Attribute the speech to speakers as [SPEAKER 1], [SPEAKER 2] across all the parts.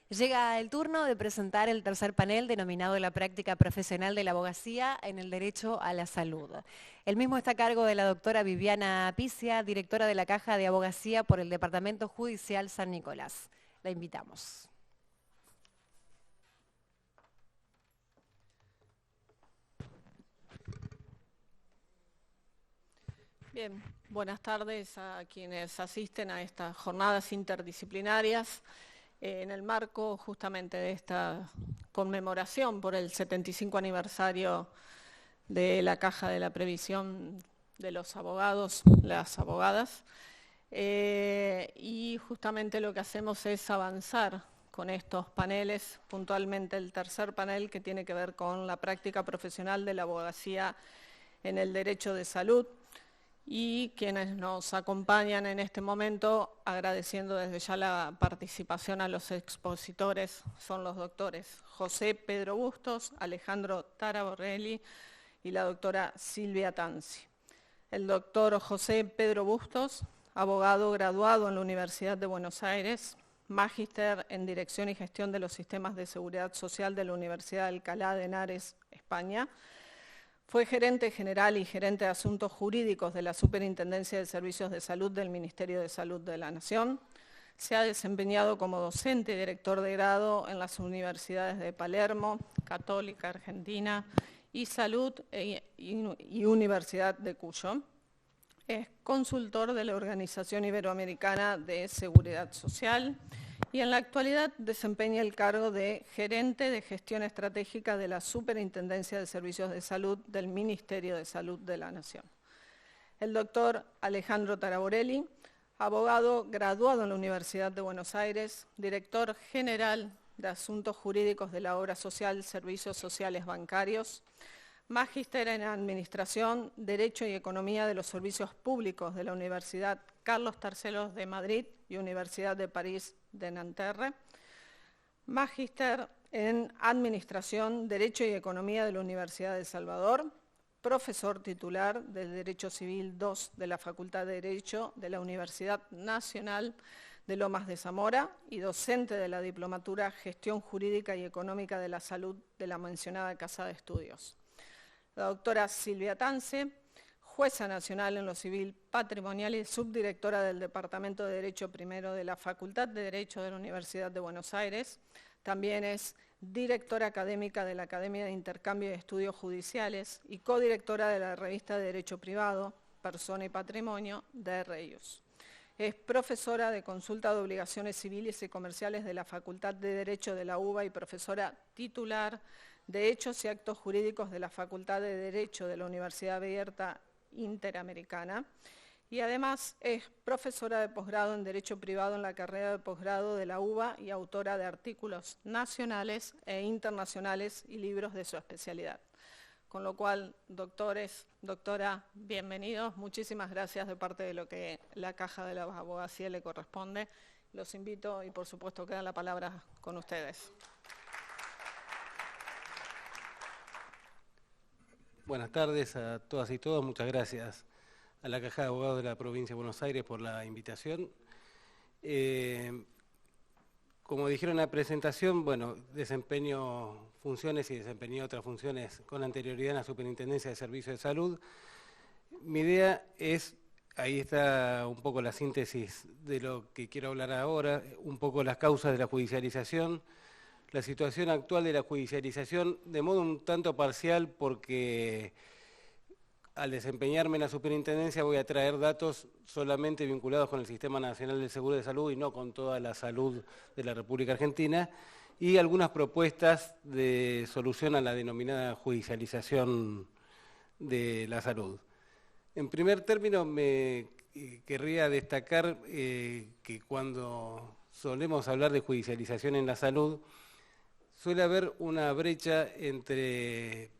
[SPEAKER 1] Llega el turno de presentar el tercer panel denominado La práctica profesional de la abogacía en el derecho a la salud. El mismo está a cargo de la doctora Viviana Picia, directora de la Caja de Abogacía por el Departamento Judicial San Nicolás. La invitamos.
[SPEAKER 2] Bien, buenas tardes a quienes asisten a estas jornadas interdisciplinarias en el marco justamente de esta conmemoración por el 75 aniversario de la Caja de la Previsión de los abogados, las abogadas, y justamente lo que hacemos es avanzar con estos paneles, puntualmente el tercer panel que tiene que ver con la práctica profesional de la abogacía en el derecho de salud. Y quienes nos acompañan en este momento, agradeciendo desde ya la participación a los expositores, son los doctores José Pedro Bustos, Alejandro Taraborrelli y la doctora Silvia Tanzi. El doctor José Pedro Bustos, abogado graduado en la Universidad de Buenos Aires, magíster en Dirección y Gestión de los Sistemas de Seguridad Social de la Universidad de Alcalá de Henares, España. Fue gerente general y gerente de Asuntos Jurídicos de la Superintendencia de Servicios de Salud del Ministerio de Salud de la Nación. Se ha desempeñado como docente y director de grado en las universidades de Palermo, Católica Argentina y Salud y Universidad de Cuyo. Es consultor de la Organización Iberoamericana de Seguridad Social y en la actualidad desempeña el cargo de gerente de gestión estratégica de la Superintendencia de Servicios de Salud del Ministerio de Salud de la Nación. El doctor Alejandro Taraborrelli, abogado graduado en la Universidad de Buenos Aires, director general de Asuntos Jurídicos de la Obra Social, Servicios Sociales Bancarios, magíster en Administración, Derecho y Economía de los Servicios Públicos de la Universidad Carlos III de Madrid y Universidad de París de Nanterre, magíster en Administración, Derecho y Economía de la Universidad de El Salvador, profesor titular del Derecho Civil II de la Facultad de Derecho de la Universidad Nacional de Lomas de Zamora y docente de la Diplomatura Gestión Jurídica y Económica de la Salud de la mencionada Casa de Estudios. La doctora Silvia Tanzi, jueza nacional en lo civil patrimonial y subdirectora del Departamento de Derecho Primero de la Facultad de Derecho de la Universidad de Buenos Aires. También es directora académica de la Academia de Intercambio de Estudios Judiciales y codirectora de la revista de Derecho Privado, Persona y Patrimonio, de REIUS. Es profesora de Consulta de Obligaciones Civiles y Comerciales de la Facultad de Derecho de la UBA y profesora titular de Hechos y Actos Jurídicos de la Facultad de Derecho de la Universidad Abierta Interamericana y además es profesora de posgrado en Derecho Privado en la carrera de posgrado de la UBA y autora de artículos nacionales e internacionales y libros de su especialidad. Con lo cual, doctores, doctora, bienvenidos. Muchísimas gracias de parte de lo que la Caja de la Abogacía le corresponde. Los invito y por supuesto queda la palabra con ustedes.
[SPEAKER 3] Buenas tardes a todas y todos. Muchas gracias a la Caja de Abogados de la Provincia de Buenos Aires por la invitación. Como dijeron en la presentación, bueno, desempeño funciones y desempeñé otras funciones con anterioridad en la Superintendencia de Servicios de Salud. Mi idea es, ahí está un poco la síntesis de lo que quiero hablar ahora, un poco las causas de la judicialización, la situación actual de la judicialización de modo un tanto parcial porque al desempeñarme en la superintendencia voy a traer datos solamente vinculados con el Sistema Nacional del Seguro de Salud y no con toda la salud de la República Argentina y algunas propuestas de solución a la denominada judicialización de la salud. En primer término me querría destacar que cuando solemos hablar de judicialización en la salud suele haber una brecha entre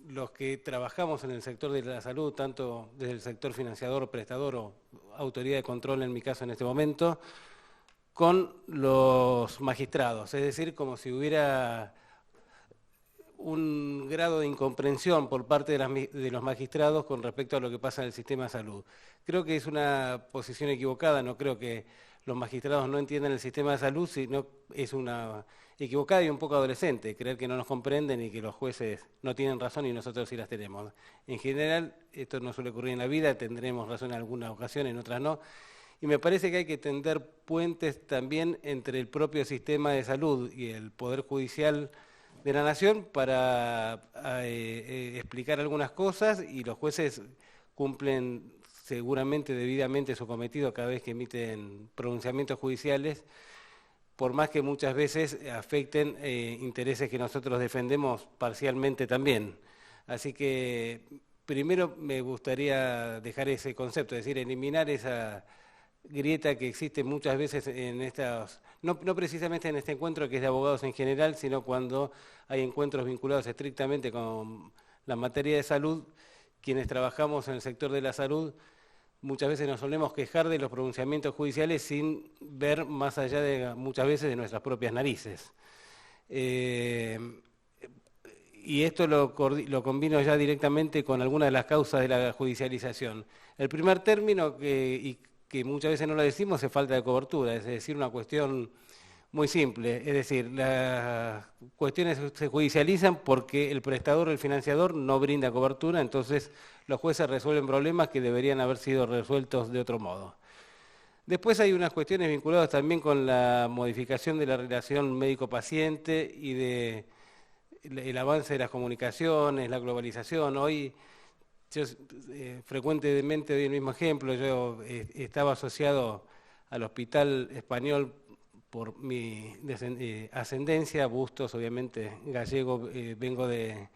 [SPEAKER 3] los que trabajamos en el sector de la salud, tanto desde el sector financiador, prestador o autoridad de control, en mi caso en este momento, con los magistrados. Es decir, como si hubiera un grado de incomprensión por parte de los magistrados con respecto a lo que pasa en el sistema de salud. Creo que es una posición equivocada, no creo que los magistrados no entienden el sistema de salud, sino es una equivocada y un poco adolescente, creer que no nos comprenden y que los jueces no tienen razón y nosotros sí las tenemos. En general, esto no suele ocurrir en la vida, tendremos razón en algunas ocasiones, en otras no. Y me parece que hay que tender puentes también entre el propio sistema de salud y el Poder Judicial de la Nación para explicar algunas cosas, y los jueces cumplen seguramente debidamente su cometido cada vez que emiten pronunciamientos judiciales, por más que muchas veces afecten intereses que nosotros defendemos parcialmente también. Así que primero me gustaría dejar ese concepto, es decir, eliminar esa grieta que existe muchas veces en estas, no precisamente en este encuentro que es de abogados en general, sino cuando hay encuentros vinculados estrictamente con la materia de salud. Quienes trabajamos en el sector de la salud muchas veces nos solemos quejar de los pronunciamientos judiciales sin ver más allá de muchas veces de nuestras propias narices. Y esto lo combino ya directamente con algunas de las causas de la judicialización. El primer término, que muchas veces no lo decimos, es falta de cobertura, es decir, una cuestión muy simple. Es decir, las cuestiones se judicializan porque el prestador o el financiador no brinda cobertura, entonces los jueces resuelven problemas que deberían haber sido resueltos de otro modo. Después hay unas cuestiones vinculadas también con la modificación de la relación médico-paciente y el avance de las comunicaciones, la globalización. Hoy, yo frecuentemente doy el mismo ejemplo, yo estaba asociado al Hospital Español por mi ascendencia, Bustos, obviamente gallego, vengo de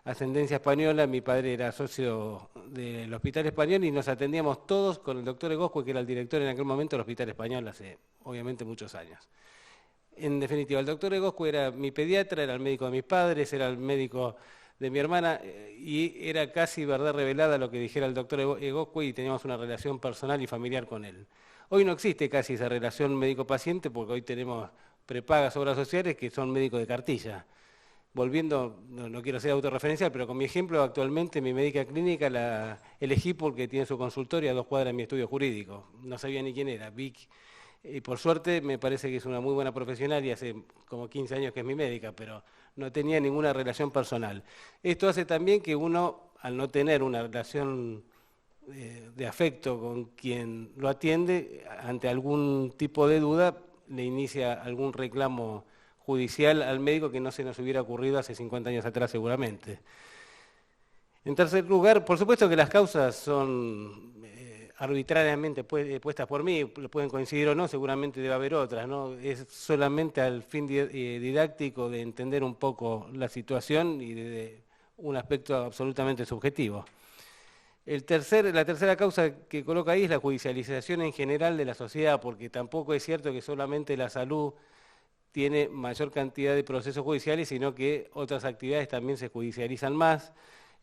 [SPEAKER 3] ascendencia española, mi padre era socio del Hospital Español y nos atendíamos todos con el doctor Egoscue, que era el director en aquel momento del Hospital Español hace obviamente muchos años. En definitiva, el doctor Egoscue era mi pediatra, era el médico de mis padres, era el médico de mi hermana, y era casi verdad revelada lo que dijera el doctor Egoscue, y teníamos una relación personal y familiar con él. Hoy no existe casi esa relación médico-paciente porque hoy tenemos prepagas, obras sociales que son médicos de cartilla. Volviendo, no quiero ser autorreferencial, pero con mi ejemplo, actualmente mi médica clínica la elegí porque tiene su consultorio a 2 cuadras de mi estudio jurídico. No sabía ni quién era, Vic. Y por suerte me parece que es una muy buena profesional y hace como 15 años que es mi médica, pero no tenía ninguna relación personal. Esto hace también que uno, al no tener una relación de afecto con quien lo atiende, ante algún tipo de duda, le inicia algún reclamo judicial al médico que no se nos hubiera ocurrido hace 50 años atrás seguramente. En tercer lugar, por supuesto que las causas son arbitrariamente puestas por mí, pueden coincidir o no, seguramente debe haber otras, ¿no? Es solamente al fin didáctico de entender un poco la situación y de un aspecto absolutamente subjetivo. La tercera causa que coloca ahí es la judicialización en general de la sociedad, porque tampoco es cierto que solamente la salud tiene mayor cantidad de procesos judiciales, sino que otras actividades también se judicializan más.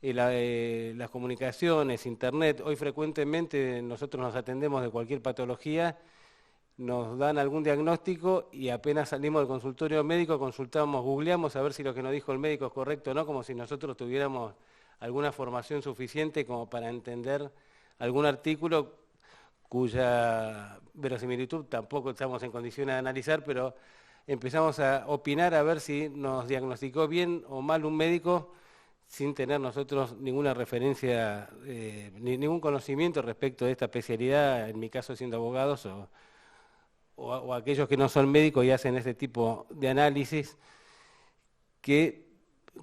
[SPEAKER 3] Las comunicaciones, internet, hoy frecuentemente nosotros nos atendemos de cualquier patología, nos dan algún diagnóstico y apenas salimos del consultorio médico, consultamos, googleamos a ver si lo que nos dijo el médico es correcto o no, como si nosotros tuviéramos alguna formación suficiente como para entender algún artículo cuya verosimilitud tampoco estamos en condiciones de analizar, pero empezamos a opinar a ver si nos diagnosticó bien o mal un médico sin tener nosotros ninguna referencia, ningún conocimiento respecto de esta especialidad, en mi caso siendo abogados o aquellos que no son médicos y hacen este tipo de análisis que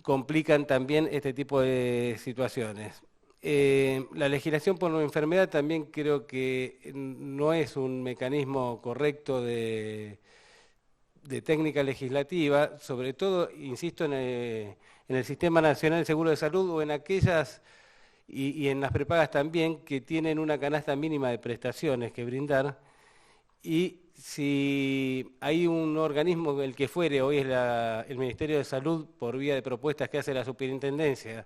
[SPEAKER 3] complican también este tipo de situaciones. La legislación por enfermedad también creo que no es un mecanismo correcto de técnica legislativa, sobre todo, insisto, en el Sistema Nacional de Seguro de Salud o en aquellas, y en las prepagas también, que tienen una canasta mínima de prestaciones que brindar, y si hay un organismo, el que fuere, hoy es el Ministerio de Salud, por vía de propuestas que hace la Superintendencia,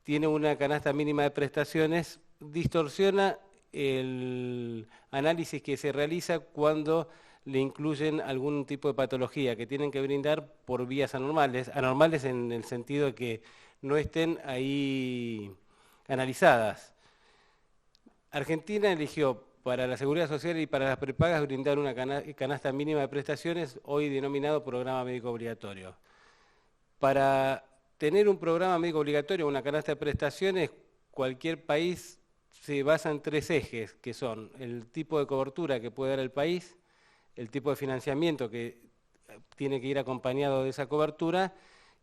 [SPEAKER 3] tiene una canasta mínima de prestaciones, distorsiona el análisis que se realiza cuando le incluyen algún tipo de patología que tienen que brindar por vías anormales en el sentido de que no estén ahí analizadas. Argentina eligió para la Seguridad Social y para las prepagas brindar una canasta mínima de prestaciones, hoy denominado programa médico obligatorio. Para tener un programa médico obligatorio, una canasta de prestaciones, cualquier país se basa en 3 ejes, que son el tipo de cobertura que puede dar el país, el tipo de financiamiento que tiene que ir acompañado de esa cobertura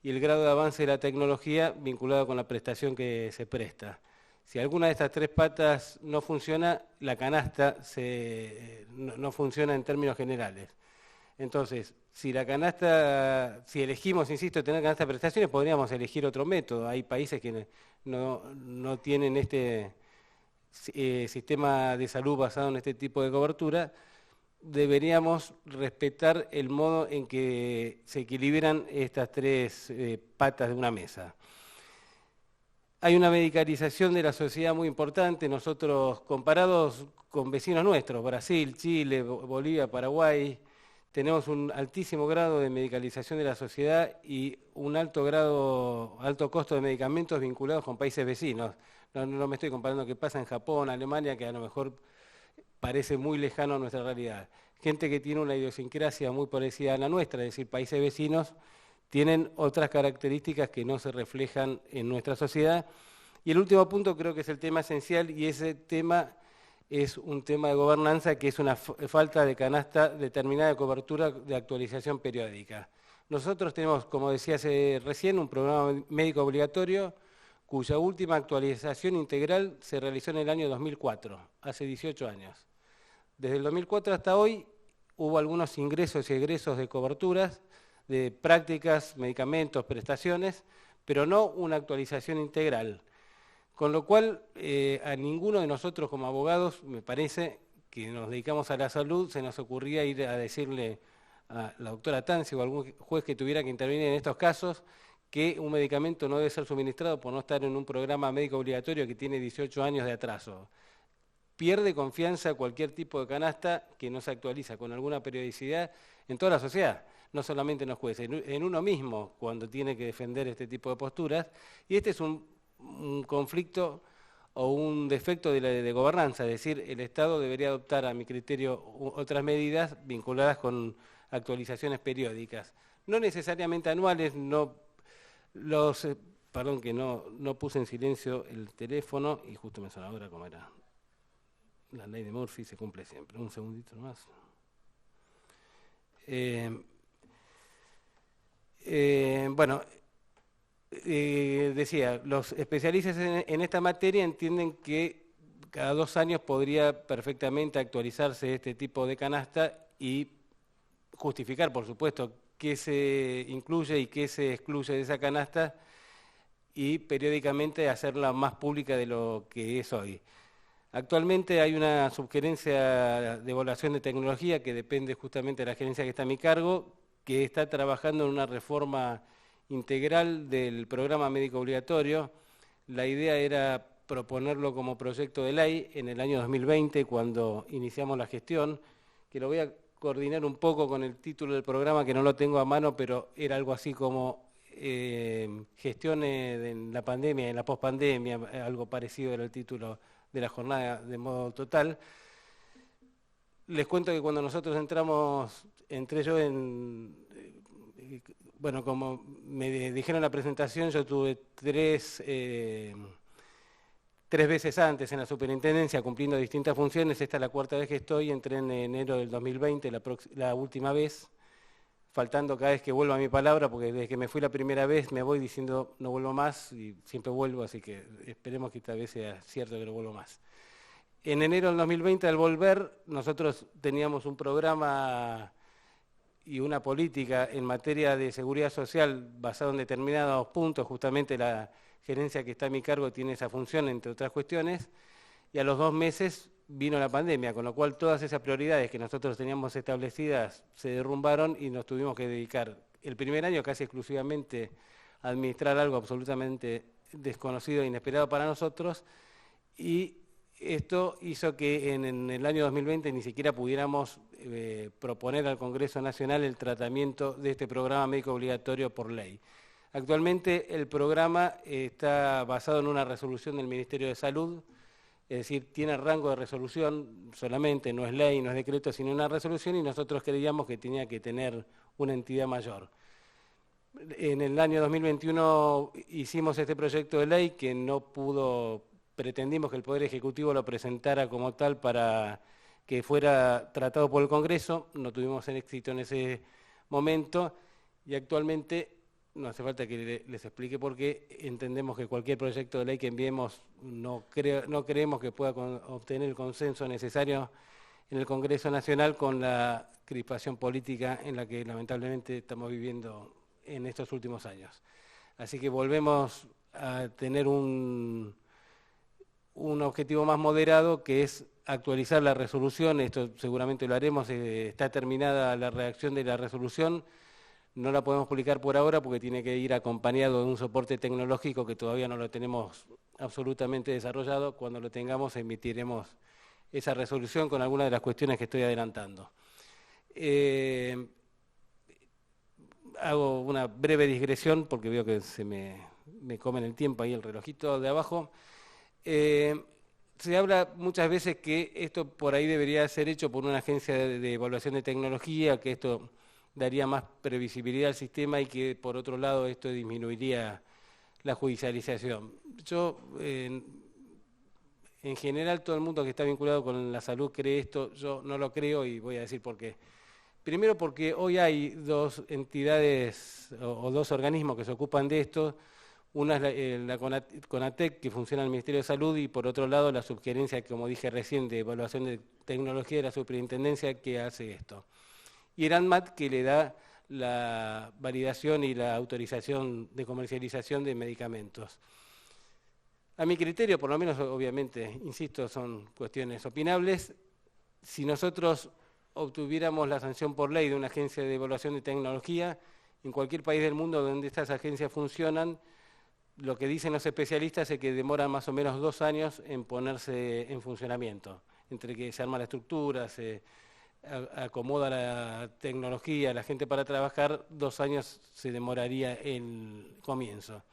[SPEAKER 3] y el grado de avance de la tecnología vinculado con la prestación que se presta. Si alguna de estas 3 patas no funciona, la canasta no funciona en términos generales. Entonces, si elegimos, insisto, tener canasta de prestaciones, podríamos elegir otro método. Hay países que no tienen este sistema de salud basado en este tipo de cobertura. Deberíamos respetar el modo en que se equilibran estas 3 patas de una mesa. Hay una medicalización de la sociedad muy importante. Nosotros, comparados con vecinos nuestros, Brasil, Chile, Bolivia, Paraguay, tenemos un altísimo grado de medicalización de la sociedad y un alto costo de medicamentos vinculados con países vecinos. No me estoy comparando qué pasa en Japón, Alemania, que a lo mejor parece muy lejano a nuestra realidad. Gente que tiene una idiosincrasia muy parecida a la nuestra, es decir, países vecinos, tienen otras características que no se reflejan en nuestra sociedad. Y el último punto creo que es el tema esencial, y ese tema es un tema de gobernanza, que es una falta de canasta determinada de cobertura de actualización periódica. Nosotros tenemos, como decía recién, un programa médico obligatorio cuya última actualización integral se realizó en el año 2004, hace 18 años. Desde el 2004 hasta hoy hubo algunos ingresos y egresos de coberturas, de prácticas, medicamentos, prestaciones, pero no una actualización integral. Con lo cual, a ninguno de nosotros como abogados, me parece, que nos dedicamos a la salud, se nos ocurría ir a decirle a la doctora Tanzi o a algún juez que tuviera que intervenir en estos casos que un medicamento no debe ser suministrado por no estar en un programa médico obligatorio que tiene 18 años de atraso. Pierde confianza cualquier tipo de canasta que no se actualiza con alguna periodicidad en toda la sociedad, no solamente en los jueces, en uno mismo cuando tiene que defender este tipo de posturas. Y este es un conflicto o un defecto de gobernanza, es decir, el Estado debería adoptar, a mi criterio, otras medidas vinculadas con actualizaciones periódicas. No necesariamente anuales, perdón que no puse en silencio el teléfono y justo me sonó ahora como era. La ley de Murphy se cumple siempre. Un segundito más. Decía, los especialistas en esta materia entienden que cada 2 años podría perfectamente actualizarse este tipo de canasta y justificar, por supuesto, qué se incluye y qué se excluye de esa canasta y periódicamente hacerla más pública de lo que es hoy. Actualmente hay una subgerencia de evaluación de tecnología que depende justamente de la gerencia que está a mi cargo, que está trabajando en una reforma integral del programa médico obligatorio. La idea era proponerlo como proyecto de ley en el año 2020, cuando iniciamos la gestión, que lo voy a coordinar un poco con el título del programa, que no lo tengo a mano, pero era algo así como gestión en la pandemia, en la pospandemia, algo parecido era el título de la jornada de modo total. Les cuento que cuando nosotros entré yo bueno, como me dijeron en la presentación, yo tuve 3 veces antes en la superintendencia cumpliendo distintas funciones. Esta es la 4ª vez que estoy, entré en enero del 2020, la última vez, faltando cada vez que vuelvo a mi palabra, porque desde que me fui la primera vez me voy diciendo no vuelvo más y siempre vuelvo, así que esperemos que esta vez sea cierto que no vuelvo más. En enero del 2020, al volver, nosotros teníamos un programa y una política en materia de seguridad social basado en determinados puntos. Justamente la gerencia que está a mi cargo tiene esa función, entre otras cuestiones, y a los 2 meses vino la pandemia, con lo cual todas esas prioridades que nosotros teníamos establecidas se derrumbaron y nos tuvimos que dedicar el primer año casi exclusivamente a administrar algo absolutamente desconocido e inesperado para nosotros, y esto hizo que en el año 2020 ni siquiera pudiéramos proponer al Congreso Nacional el tratamiento de este programa médico obligatorio por ley. Actualmente el programa está basado en una resolución del Ministerio de Salud es decir, tiene rango de resolución solamente, no es ley, no es decreto, sino una resolución, y nosotros creíamos que tenía que tener una entidad mayor. En el año 2021 hicimos este proyecto de ley que no pudo, pretendimos que el Poder Ejecutivo lo presentara como tal para que fuera tratado por el Congreso, no tuvimos éxito en ese momento, y actualmente no hace falta que les explique por qué entendemos que cualquier proyecto de ley que enviemos no creemos que pueda obtener el consenso necesario en el Congreso Nacional con la crispación política en la que lamentablemente estamos viviendo en estos últimos años. Así que volvemos a tener un objetivo más moderado, que es actualizar la resolución. Esto seguramente lo haremos, está terminada la redacción de la resolución. No la podemos publicar por ahora porque tiene que ir acompañado de un soporte tecnológico que todavía no lo tenemos absolutamente desarrollado. Cuando lo tengamos emitiremos esa resolución con algunas de las cuestiones que estoy adelantando. Hago una breve digresión porque veo que se me comen el tiempo ahí el relojito de abajo. Se habla muchas veces que esto por ahí debería ser hecho por una agencia de evaluación de tecnología, que esto daría más previsibilidad al sistema y que por otro lado esto disminuiría la judicialización. Yo, en general, todo el mundo que está vinculado con la salud cree esto, yo no lo creo y voy a decir por qué. Primero porque hoy hay dos entidades o dos organismos que se ocupan de esto. Una es la CONATEC, que funciona en el Ministerio de Salud, y por otro lado la subgerencia, como dije recién, de evaluación de tecnología de la superintendencia, que hace esto. Y el ANMAT, que le da la validación y la autorización de comercialización de medicamentos. A mi criterio, por lo menos, obviamente, insisto, son cuestiones opinables. Si nosotros obtuviéramos la sanción por ley de una agencia de evaluación de tecnología, en cualquier país del mundo donde estas agencias funcionan, lo que dicen los especialistas es que demoran más o menos 2 años en ponerse en funcionamiento, entre que se arma la estructura, se acomoda la tecnología, la gente para trabajar, 2 años se demoraría el comienzo.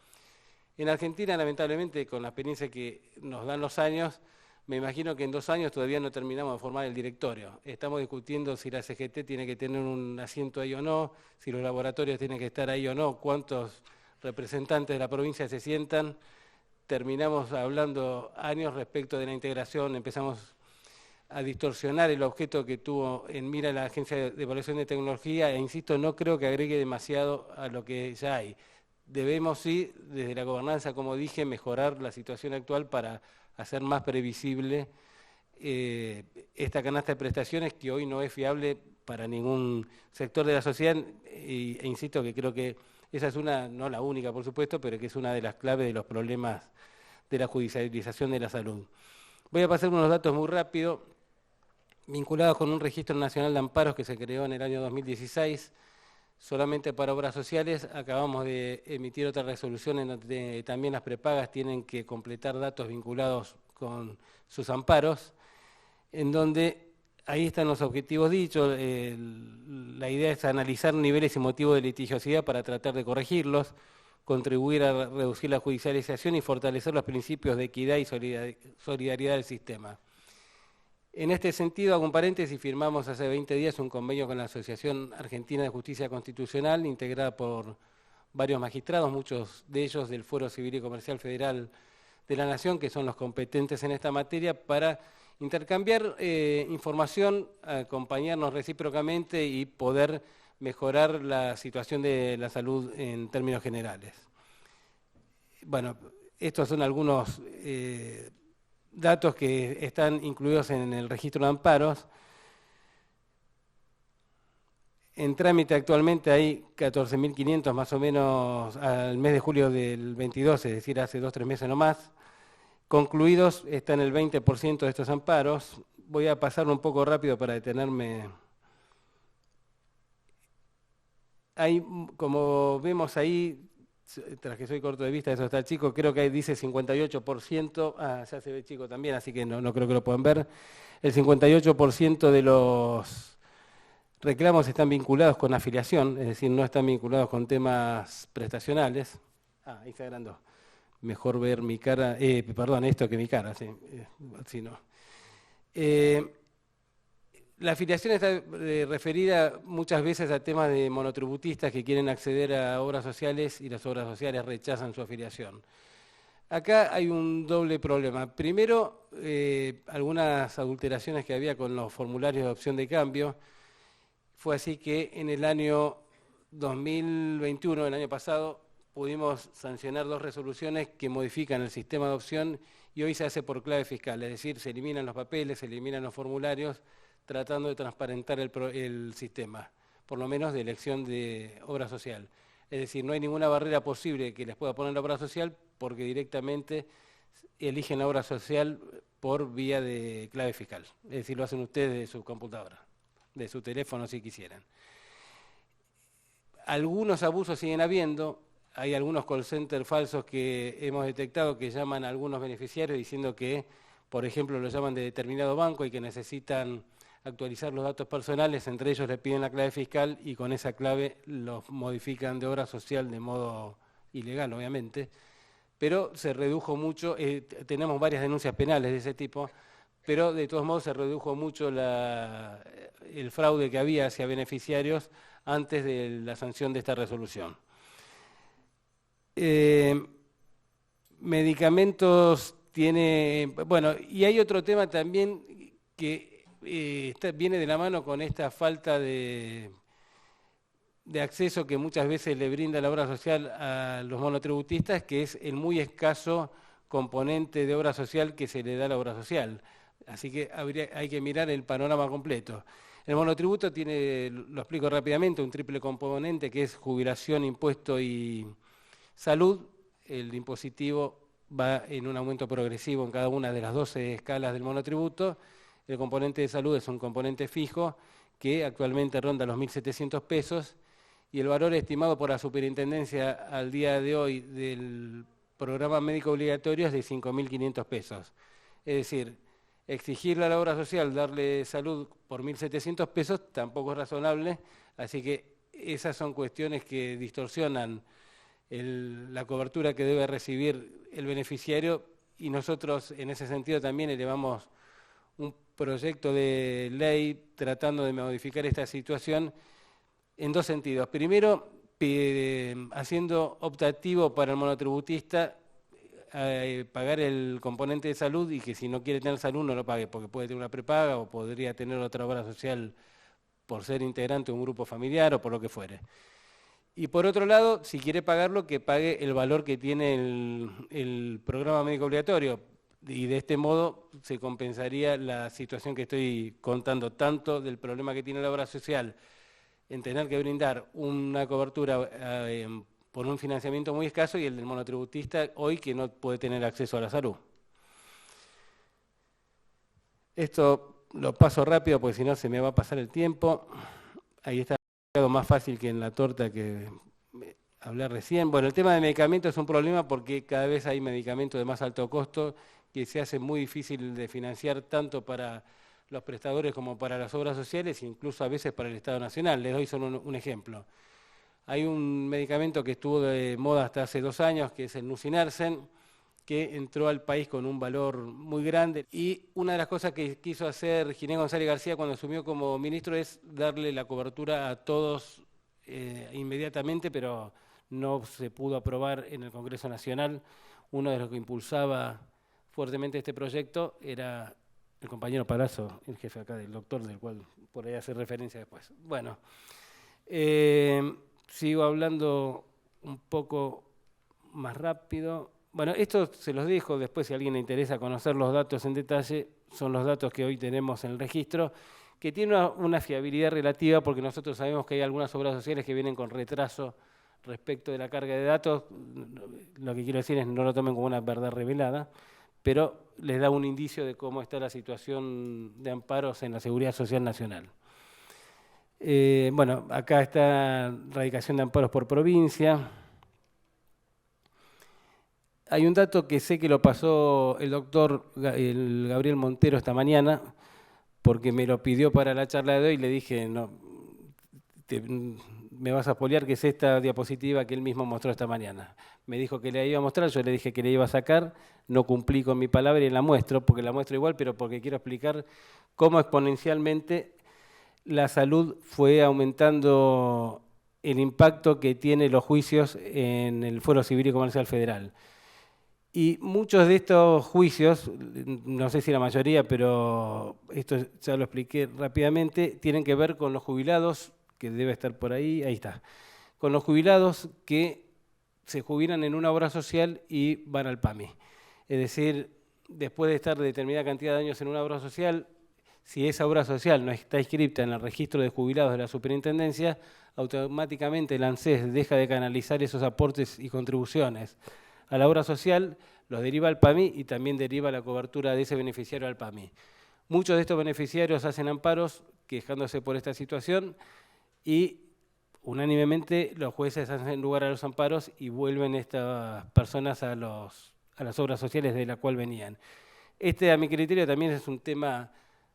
[SPEAKER 3] En Argentina, lamentablemente, con la experiencia que nos dan los años, me imagino que en 2 años todavía no terminamos de formar el directorio. Estamos discutiendo si la CGT tiene que tener un asiento ahí o no, si los laboratorios tienen que estar ahí o no, cuántos representantes de la provincia se sientan. Terminamos hablando años respecto de la integración, empezamos a distorsionar el objeto que tuvo en mira la Agencia de Evaluación de Tecnología, e insisto, no creo que agregue demasiado a lo que ya hay. Debemos, sí, desde la gobernanza, como dije, mejorar la situación actual para hacer más previsible esta canasta de prestaciones que hoy no es fiable para ningún sector de la sociedad, e insisto que creo que esa es una, no la única por supuesto, pero que es una de las claves de los problemas de la judicialización de la salud. Voy a pasar unos datos muy rápido, vinculados con un registro nacional de amparos que se creó en el año 2016, solamente para obras sociales. Acabamos de emitir otra resolución en donde también las prepagas tienen que completar datos vinculados con sus amparos, en donde ahí están los objetivos dichos. La idea es analizar niveles y motivos de litigiosidad para tratar de corregirlos, contribuir a reducir la judicialización y fortalecer los principios de equidad y solidaridad del sistema. En este sentido, hago un paréntesis, firmamos hace 20 días un convenio con la Asociación Argentina de Justicia Constitucional, integrada por varios magistrados, muchos de ellos del Fuero Civil y Comercial Federal de la Nación, que son los competentes en esta materia, para intercambiar información, acompañarnos recíprocamente y poder mejorar la situación de la salud en términos generales. Bueno, estos son algunos datos que están incluidos en el registro de amparos. En trámite actualmente hay 14.500 más o menos al mes de julio del 22, es decir, hace 2 o 3 meses nomás. Concluidos están el 20% de estos amparos. Voy a pasarlo un poco rápido para detenerme. Hay, como vemos ahí, tras que soy corto de vista, eso está chico, creo que ahí dice 58%, ya se ve chico también, así que no creo que lo puedan ver. El 58% de los reclamos están vinculados con afiliación, es decir, no están vinculados con temas prestacionales. Ahí se agrandó. mejor ver mi cara, perdón, esto que mi cara, sí, así no. La afiliación está referida muchas veces a temas de monotributistas que quieren acceder a obras sociales y las obras sociales rechazan su afiliación. Acá hay un doble problema. Primero, algunas adulteraciones que había con los formularios de opción de cambio. Fue así que en el año 2021, el año pasado, pudimos sancionar 2 resoluciones que modifican el sistema de opción y hoy se hace por clave fiscal, es decir, se eliminan los papeles, se eliminan los formularios, tratando de transparentar el sistema, por lo menos de elección de obra social. Es decir, no hay ninguna barrera posible que les pueda poner la obra social porque directamente eligen la obra social por vía de clave fiscal. Es decir, lo hacen ustedes de su computadora, de su teléfono si quisieran. Algunos abusos siguen habiendo. Hay algunos call centers falsos que hemos detectado que llaman a algunos beneficiarios diciendo que, por ejemplo, lo llaman de determinado banco y que necesitan actualizar los datos personales, entre ellos le piden la clave fiscal y con esa clave los modifican de obra social de modo ilegal, obviamente, pero se redujo mucho, tenemos varias denuncias penales de ese tipo, pero de todos modos se redujo mucho el fraude que había hacia beneficiarios antes de la sanción de esta resolución. Medicamentos tiene, bueno, y hay otro tema también que viene de la mano con esta falta de acceso que muchas veces le brinda la obra social a los monotributistas, que es el muy escaso componente de obra social que se le da a la obra social. Así que hay que mirar el panorama completo. El monotributo tiene, lo explico rápidamente, un triple componente que es jubilación, impuesto y salud. El impositivo va en un aumento progresivo en cada una de las 12 escalas del monotributo. El componente de salud es un componente fijo que actualmente ronda los 1.700 pesos y el valor estimado por la superintendencia al día de hoy del programa médico obligatorio es de 5.500 pesos. Es decir, exigirle a la obra social darle salud por 1.700 pesos tampoco es razonable, así que esas son cuestiones que distorsionan la cobertura que debe recibir el beneficiario y nosotros en ese sentido también elevamos un proyecto de ley tratando de modificar esta situación en 2 sentidos. Primero, haciendo optativo para el monotributista pagar el componente de salud y que si no quiere tener salud no lo pague, porque puede tener una prepaga o podría tener otra obra social por ser integrante de un grupo familiar o por lo que fuere. Y por otro lado, si quiere pagarlo, que pague el valor que tiene el programa médico obligatorio. Y de este modo se compensaría la situación que estoy contando, tanto del problema que tiene la obra social en tener que brindar una cobertura por un financiamiento muy escaso y el del monotributista hoy que no puede tener acceso a la salud. Esto lo paso rápido porque si no se me va a pasar el tiempo. Ahí está algo más fácil que en la torta que hablé recién. Bueno, el tema de medicamentos es un problema porque cada vez hay medicamentos de más alto costo que se hace muy difícil de financiar tanto para los prestadores como para las obras sociales, incluso a veces para el Estado Nacional. Les doy solo un ejemplo. Hay un medicamento que estuvo de moda hasta hace 2 años, que es el Nusinersen, que entró al país con un valor muy grande. Y una de las cosas que quiso hacer Ginés González García cuando asumió como ministro es darle la cobertura a todos inmediatamente, pero no se pudo aprobar en el Congreso Nacional. Uno de los que impulsaba fuertemente este proyecto era el compañero Palazzo, el jefe acá del doctor, del cual por ahí hace referencia después. Bueno, sigo hablando un poco más rápido. Bueno, esto se los dejo, después si a alguien le interesa conocer los datos en detalle, son los datos que hoy tenemos en el registro, que tiene una fiabilidad relativa porque nosotros sabemos que hay algunas obras sociales que vienen con retraso respecto de la carga de datos. Lo que quiero decir es no lo tomen como una verdad revelada, pero les da un indicio de cómo está la situación de amparos en la Seguridad Social Nacional. Bueno, acá está radicación de amparos por provincia. Hay un dato que sé que lo pasó el doctor Gabriel Montero esta mañana, porque me lo pidió para la charla de hoy y le dije, no, me vas a spoilear, que es esta diapositiva que él mismo mostró esta mañana. Me dijo que le iba a mostrar, yo le dije que le iba a sacar, no cumplí con mi palabra y la muestro, porque la muestro igual, pero porque quiero explicar cómo exponencialmente la salud fue aumentando el impacto que tienen los juicios en el Fuero Civil y Comercial Federal. Y muchos de estos juicios, no sé si la mayoría, pero esto ya lo expliqué rápidamente, tienen que ver con los jubilados, que debe estar por ahí está, con los jubilados que se jubilan en una obra social y van al PAMI. Es decir, después de estar determinada cantidad de años en una obra social, si esa obra social no está inscrita en el registro de jubilados de la superintendencia, automáticamente el ANSES deja de canalizar esos aportes y contribuciones a la obra social, los deriva al PAMI y también deriva la cobertura de ese beneficiario al PAMI. Muchos de estos beneficiarios hacen amparos quejándose por esta situación y unánimemente los jueces hacen lugar a los amparos y vuelven estas personas a las obras sociales de la cual venían. Este, a mi criterio, también es un tema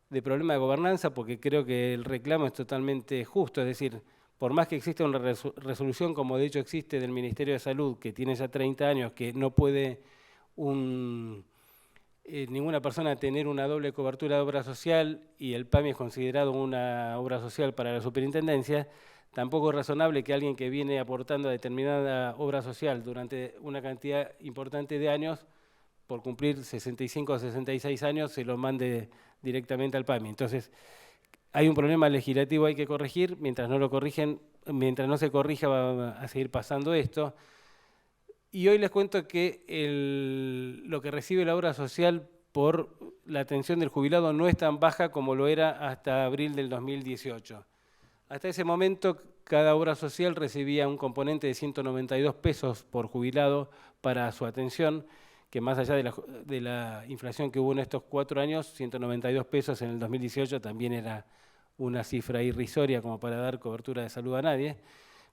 [SPEAKER 3] de problema de gobernanza, porque creo que el reclamo es totalmente justo, es decir, por más que exista una resolución, como de hecho existe del Ministerio de Salud, que tiene ya 30 años, que no puede ninguna persona tener una doble cobertura de obra social y el PAMI es considerado una obra social para la superintendencia, tampoco es razonable que alguien que viene aportando a determinada obra social durante una cantidad importante de años, por cumplir 65 o 66 años, se lo mande directamente al PAMI. Entonces, hay un problema legislativo hay que corregir, mientras no se corrija va a seguir pasando esto. Y hoy les cuento que lo que recibe la obra social por la atención del jubilado no es tan baja como lo era hasta abril del 2018. Hasta ese momento, cada obra social recibía un componente de 192 pesos por jubilado para su atención, que más allá de la inflación que hubo en estos 4 años, 192 pesos en el 2018 también era una cifra irrisoria como para dar cobertura de salud a nadie.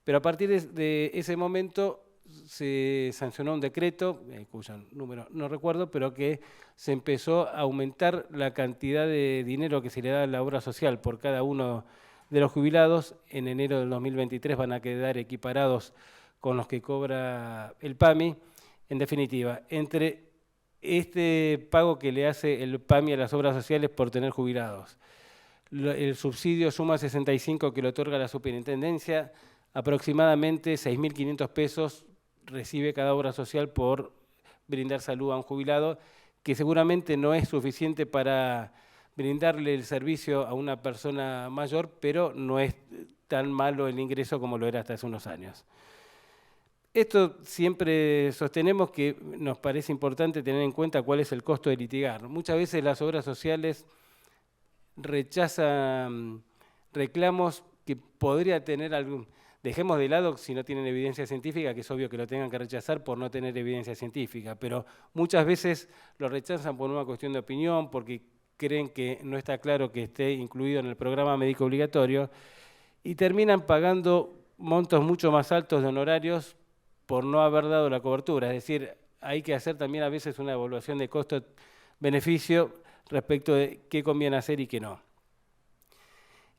[SPEAKER 3] Pero a partir de ese momento se sancionó un decreto, cuyo número no recuerdo, pero que se empezó a aumentar la cantidad de dinero que se le da a la obra social por cada uno de los jubilados. En enero del 2023 van a quedar equiparados con los que cobra el PAMI. En definitiva, entre este pago que le hace el PAMI a las obras sociales por tener jubilados, el subsidio suma 65 que le otorga la superintendencia, aproximadamente 6.500 pesos recibe cada obra social por brindar salud a un jubilado, que seguramente no es suficiente para brindarle el servicio a una persona mayor, pero no es tan malo el ingreso como lo era hasta hace unos años. Esto siempre sostenemos que nos parece importante tener en cuenta cuál es el costo de litigar. Muchas veces las obras sociales rechazan reclamos que podría tener algún... Dejemos de lado si no tienen evidencia científica, que es obvio que lo tengan que rechazar por no tener evidencia científica, pero muchas veces lo rechazan por una cuestión de opinión, porque creen que no está claro que esté incluido en el programa médico obligatorio y terminan pagando montos mucho más altos de honorarios por no haber dado la cobertura. Es decir, hay que hacer también a veces una evaluación de costo-beneficio respecto de qué conviene hacer y qué no.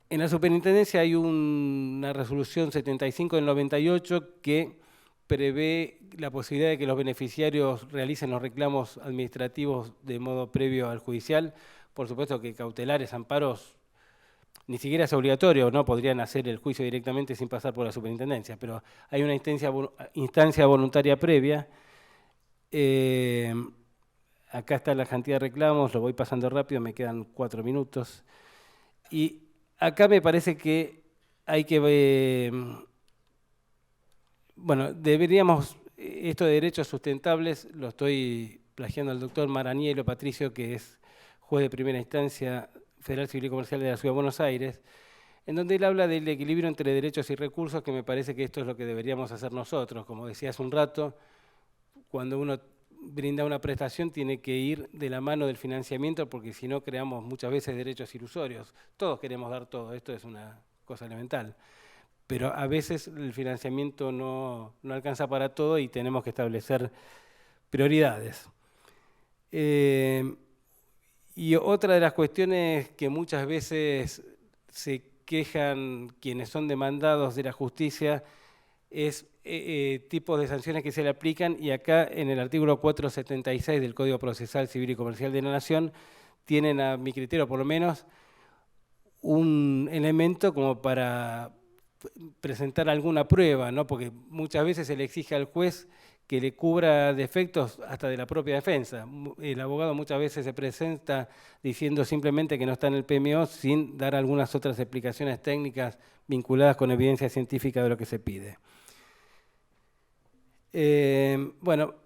[SPEAKER 3] En la superintendencia hay una resolución 75 del 98 que prevé la posibilidad de que los beneficiarios realicen los reclamos administrativos de modo previo al judicial. Por supuesto que cautelares, amparos, ni siquiera es obligatorio, no podrían hacer el juicio directamente sin pasar por la superintendencia, pero hay una instancia voluntaria previa. Acá está la cantidad de reclamos, lo voy pasando rápido, me quedan 4 minutos. Y acá me parece que hay que... bueno, deberíamos... Esto de derechos sustentables lo estoy plagiando al doctor Maranielo Patricio, que es juez de primera instancia Federal Civil y Comercial de la Ciudad de Buenos Aires, en donde él habla del equilibrio entre derechos y recursos, que me parece que esto es lo que deberíamos hacer nosotros. Como decía hace un rato, cuando uno brinda una prestación tiene que ir de la mano del financiamiento, porque si no creamos muchas veces derechos ilusorios. Todos queremos dar todo, esto es una cosa elemental, pero a veces el financiamiento no alcanza para todo y tenemos que establecer prioridades. Y otra de las cuestiones que muchas veces se quejan quienes son demandados de la justicia es tipos de sanciones que se le aplican, y acá en el artículo 476 del Código Procesal Civil y Comercial de la Nación tienen, a mi criterio por lo menos, un elemento como para presentar alguna prueba, ¿no? Porque muchas veces se le exige al juez que le cubra defectos hasta de la propia defensa. El abogado muchas veces se presenta diciendo simplemente que no está en el PMO sin dar algunas otras explicaciones técnicas vinculadas con evidencia científica de lo que se pide. Bueno,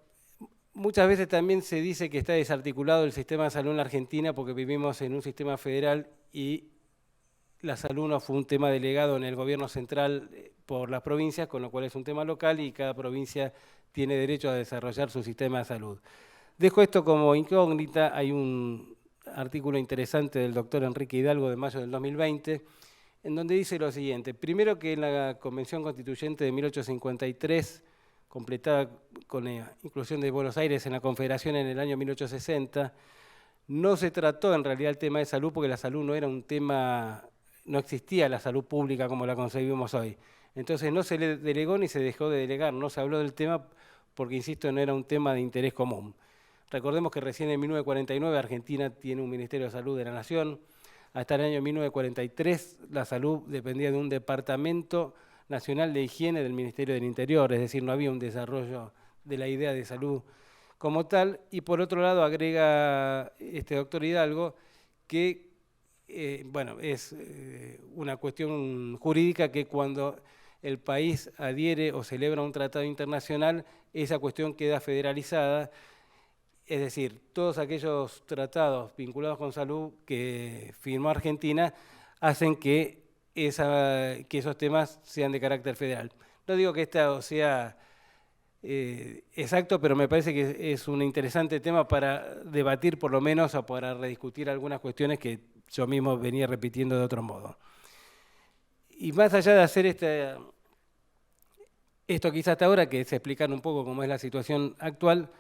[SPEAKER 3] muchas veces también se dice que está desarticulado el sistema de salud en la Argentina porque vivimos en un sistema federal y la salud no fue un tema delegado en el gobierno central por las provincias, con lo cual es un tema local y cada provincia tiene derecho a desarrollar su sistema de salud. Dejo esto como incógnita. Hay un artículo interesante del doctor Enrique Hidalgo de mayo del 2020, en donde dice lo siguiente. Primero, que en la Convención Constituyente de 1853, completada con la inclusión de Buenos Aires en la Confederación en el año 1860, no se trató en realidad el tema de salud porque la salud no era un tema, no existía la salud pública como la concebimos hoy. Entonces no se le delegó ni se dejó de delegar, no se habló del tema porque, insisto, no era un tema de interés común. Recordemos que recién en 1949 Argentina tiene un Ministerio de Salud de la Nación. Hasta el año 1943 la salud dependía de un Departamento Nacional de Higiene del Ministerio del Interior, es decir, no había un desarrollo de la idea de salud como tal. Y por otro lado agrega este doctor Hidalgo que bueno, es una cuestión jurídica que cuando el país adhiere o celebra un tratado internacional, esa cuestión queda federalizada, es decir, todos aquellos tratados vinculados con salud que firmó Argentina hacen que esos temas sean de carácter federal. No digo que esto sea exacto, pero me parece que es un interesante tema para debatir, por lo menos, o para rediscutir algunas cuestiones que yo mismo venía repitiendo de otro modo. Y más allá de hacer esto quizás hasta ahora, que es explicar un poco cómo es la situación actual,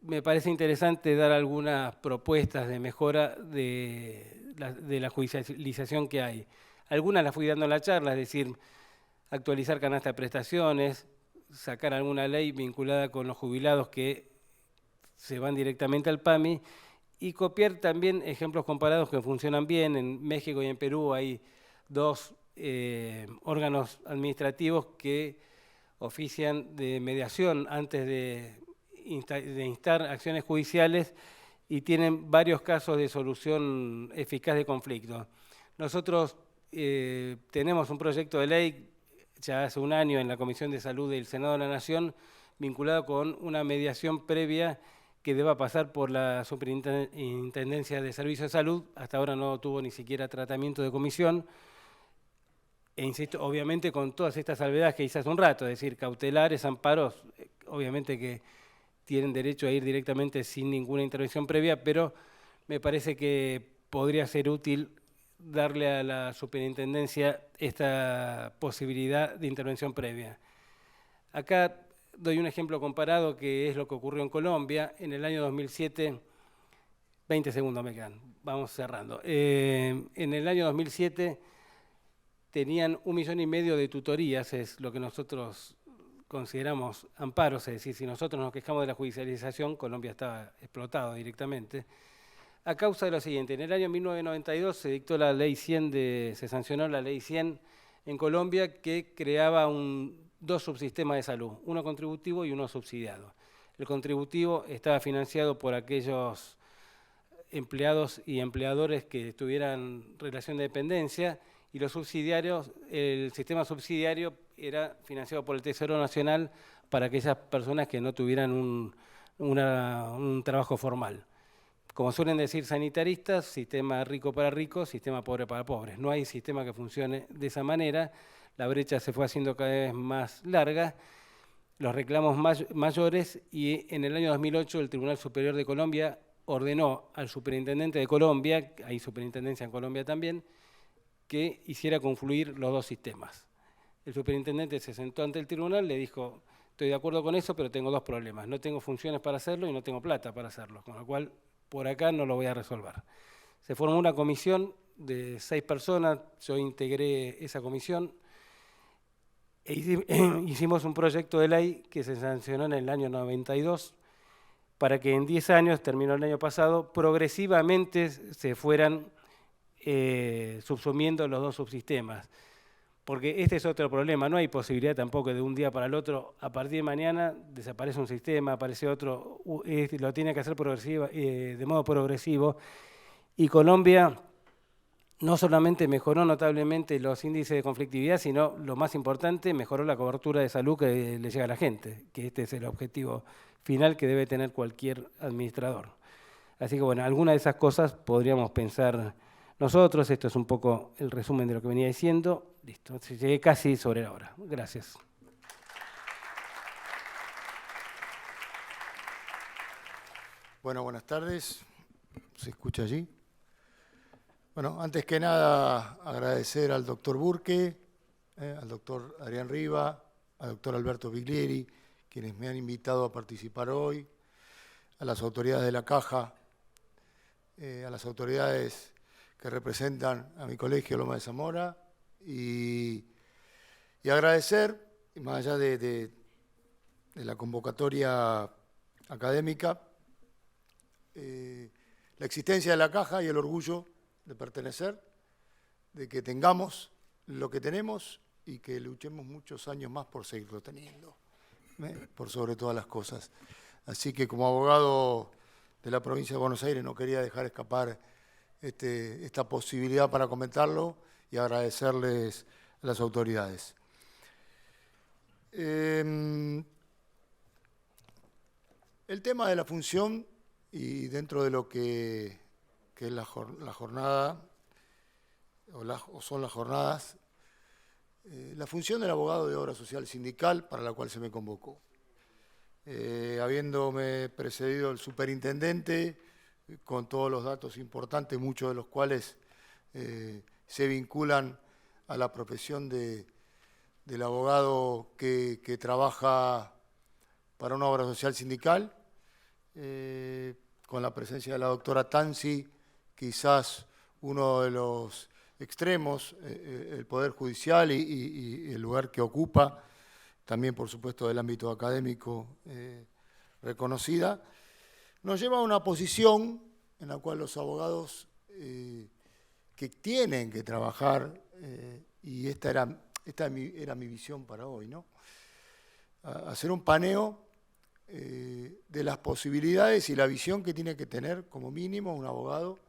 [SPEAKER 3] me parece interesante dar algunas propuestas de mejora de la judicialización que hay. Algunas las fui dando en la charla, es decir, actualizar canasta de prestaciones, sacar alguna ley vinculada con los jubilados que se van directamente al PAMI, y copiar también ejemplos comparados que funcionan bien. En México y en Perú hay dos órganos administrativos que ofician de mediación antes de instar acciones judiciales y tienen varios casos de solución eficaz de conflictos. Nosotros tenemos un proyecto de ley ya hace un año en la Comisión de Salud del Senado de la Nación vinculado con una mediación previa que deba pasar por la Superintendencia de Servicios de Salud. Hasta ahora no tuvo ni siquiera tratamiento de comisión. E insisto, obviamente con todas estas salvedades que hice hace un rato, es decir, cautelares, amparos, obviamente que tienen derecho a ir directamente sin ninguna intervención previa, pero me parece que podría ser útil darle a la superintendencia esta posibilidad de intervención previa. Acá doy un ejemplo comparado que es lo que ocurrió en Colombia. En el año 2007, 20 segundos me quedan, vamos cerrando. En el año 2007 tenían 1,5 millones de tutorías, es lo que nosotros consideramos amparos, es decir, si nosotros nos quejamos de la judicialización, Colombia estaba explotado directamente, a causa de lo siguiente. En el año 1992 se dictó la ley 100, se sancionó la ley 100 en Colombia, que creaba dos subsistemas de salud, uno contributivo y uno subsidiado. El contributivo estaba financiado por aquellos empleados y empleadores que tuvieran relación de dependencia, y los subsidiarios, el sistema subsidiario era financiado por el Tesoro Nacional para aquellas personas que no tuvieran un trabajo formal. Como suelen decir sanitaristas, sistema rico para ricos, sistema pobre para pobres. No hay sistema que funcione de esa manera. La brecha se fue haciendo cada vez más larga, los reclamos mayores, y en el año 2008 el Tribunal Superior de Colombia ordenó al superintendente de Colombia, hay superintendencia en Colombia también, que hiciera confluir los dos sistemas. El superintendente se sentó ante el tribunal, le dijo, estoy de acuerdo con eso, pero tengo dos problemas. No tengo funciones para hacerlo y no tengo plata para hacerlo, con lo cual por acá no lo voy a resolver. Se formó una comisión de 6 personas, yo integré esa comisión. Hicimos un proyecto de ley que se sancionó en el año 92 para que en 10 años, terminó el año pasado, progresivamente se fueran subsumiendo los dos subsistemas. Porque este es otro problema, no hay posibilidad tampoco de un día para el otro, a partir de mañana desaparece un sistema, aparece otro, lo tiene que hacer de modo progresivo. Y Colombia no solamente mejoró notablemente los índices de conflictividad, sino, lo más importante, mejoró la cobertura de salud que le llega a la gente, que este es el objetivo final que debe tener cualquier administrador. Así que bueno, algunas de esas cosas podríamos pensar nosotros. Esto es un poco el resumen de lo que venía diciendo. Listo, llegué casi sobre la hora. Gracias.
[SPEAKER 4] Bueno, buenas tardes. ¿Se escucha allí? Bueno, antes que nada, agradecer al doctor Burke, al doctor Adrián Riva, al doctor Alberto Biglieri, quienes me han invitado a participar hoy, a las autoridades de la Caja, a las autoridades que representan a mi colegio Loma de Zamora, y agradecer, más allá de la convocatoria académica, la existencia de la Caja y el orgullo de pertenecer, de que tengamos lo que tenemos y que luchemos muchos años más por seguirlo teniendo, por sobre todas las cosas. Así que como abogado de la provincia de Buenos Aires no quería dejar escapar esta posibilidad para comentarlo y agradecerles a las autoridades. El tema de la función y dentro de lo que es la jornada, o son las jornadas, la función del abogado de obra social sindical para la cual se me convocó. Habiéndome precedido el superintendente, con todos los datos importantes, muchos de los cuales se vinculan a la profesión del abogado que trabaja para una obra social sindical, con la presencia de la doctora Tanzi, quizás uno de los extremos, el Poder Judicial y el lugar que ocupa, también por supuesto del ámbito académico reconocida, nos lleva a una posición en la cual los abogados que tienen que trabajar, y esta era mi visión para hoy, ¿no? Hacer un paneo de las posibilidades y la visión que tiene que tener como mínimo un abogado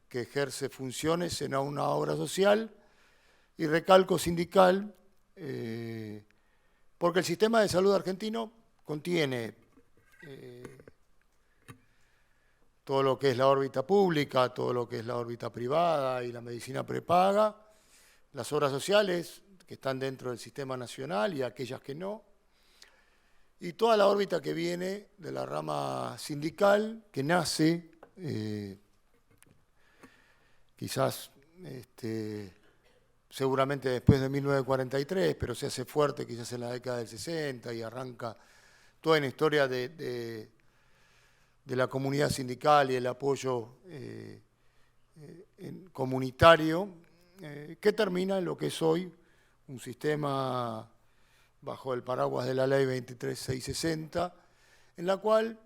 [SPEAKER 4] que ejerce funciones en una obra social, y recalco sindical, porque el sistema de salud argentino contiene todo lo que es la órbita pública, todo lo que es la órbita privada y la medicina prepaga, las obras sociales que están dentro del sistema nacional y aquellas que no, y toda la órbita que viene de la rama sindical, que nace quizás seguramente después de 1943, pero se hace fuerte quizás en la década del 60 y arranca toda una historia de la comunidad sindical y el apoyo comunitario, que termina en lo que es hoy un sistema bajo el paraguas de la ley 23660, en la cual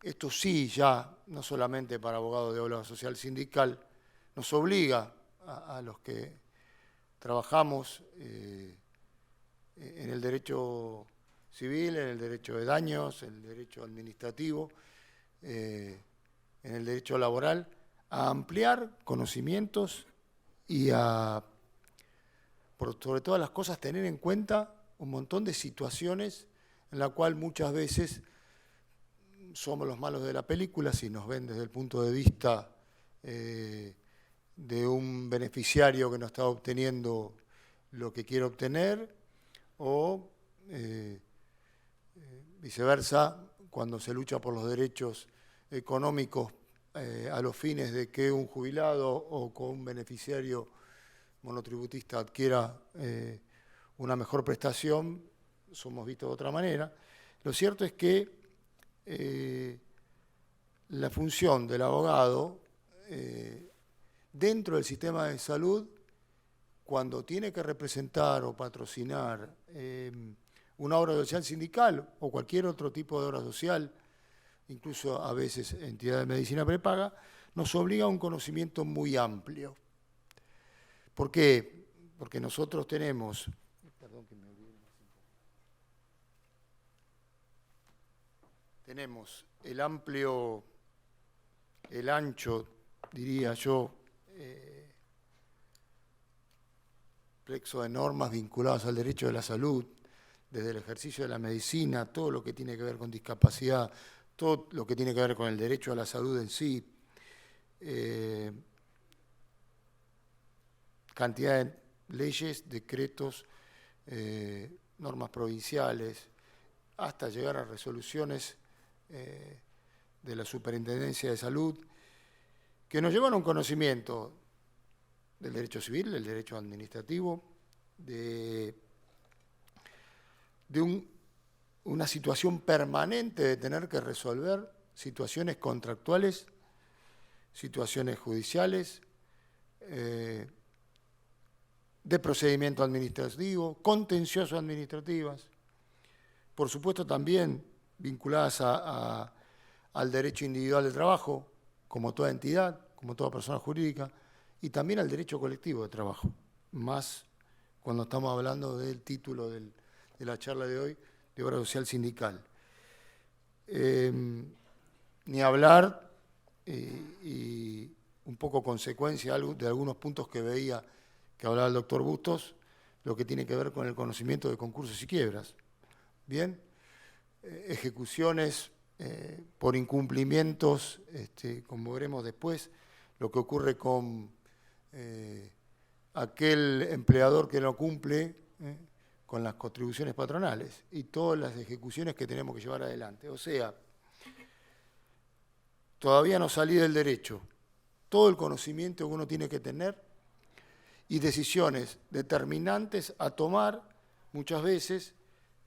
[SPEAKER 4] esto sí ya, no solamente para abogados de obra social sindical, nos obliga a los que trabajamos en el derecho civil, en el derecho de daños, en el derecho administrativo, en el derecho laboral, a ampliar conocimientos y a, sobre todas las cosas, tener en cuenta un montón de situaciones en la cual muchas veces somos los malos de la película si nos ven desde el punto de vista de un beneficiario que no está obteniendo lo que quiere obtener, o viceversa, cuando se lucha por los derechos económicos a los fines de que un jubilado o con un beneficiario monotributista adquiera una mejor prestación, somos vistos de otra manera. Lo cierto es que la función del abogado dentro del sistema de salud, cuando tiene que representar o patrocinar una obra social sindical o cualquier otro tipo de obra social, incluso a veces entidad de medicina prepaga, nos obliga a un conocimiento muy amplio. ¿Por qué? Porque nosotros tenemos, tenemos el amplio, el ancho, diría yo, plexo de normas vinculadas al derecho de la salud, desde el ejercicio de la medicina, todo lo que tiene que ver con discapacidad, todo lo que tiene que ver con el derecho a la salud en sí, cantidad de leyes, decretos, normas provinciales, hasta llegar a resoluciones de la Superintendencia de Salud, que nos llevan a un conocimiento del derecho civil, del derecho administrativo, de una situación permanente de tener que resolver situaciones contractuales, situaciones judiciales, de procedimiento administrativo, contencioso administrativas, por supuesto también vinculadas al derecho individual de trabajo, como toda entidad, como toda persona jurídica, y también al derecho colectivo de trabajo, más cuando estamos hablando del título de la charla de hoy, de obra social sindical. Ni hablar, y un poco consecuencia de algunos puntos que veía que hablaba el doctor Bustos, lo que tiene que ver con el conocimiento de concursos y quiebras. Bien, ejecuciones por incumplimientos, como veremos después, lo que ocurre con aquel empleador que no cumple con las contribuciones patronales y todas las ejecuciones que tenemos que llevar adelante. O sea, todavía no salí del derecho. Todo el conocimiento que uno tiene que tener y decisiones determinantes a tomar muchas veces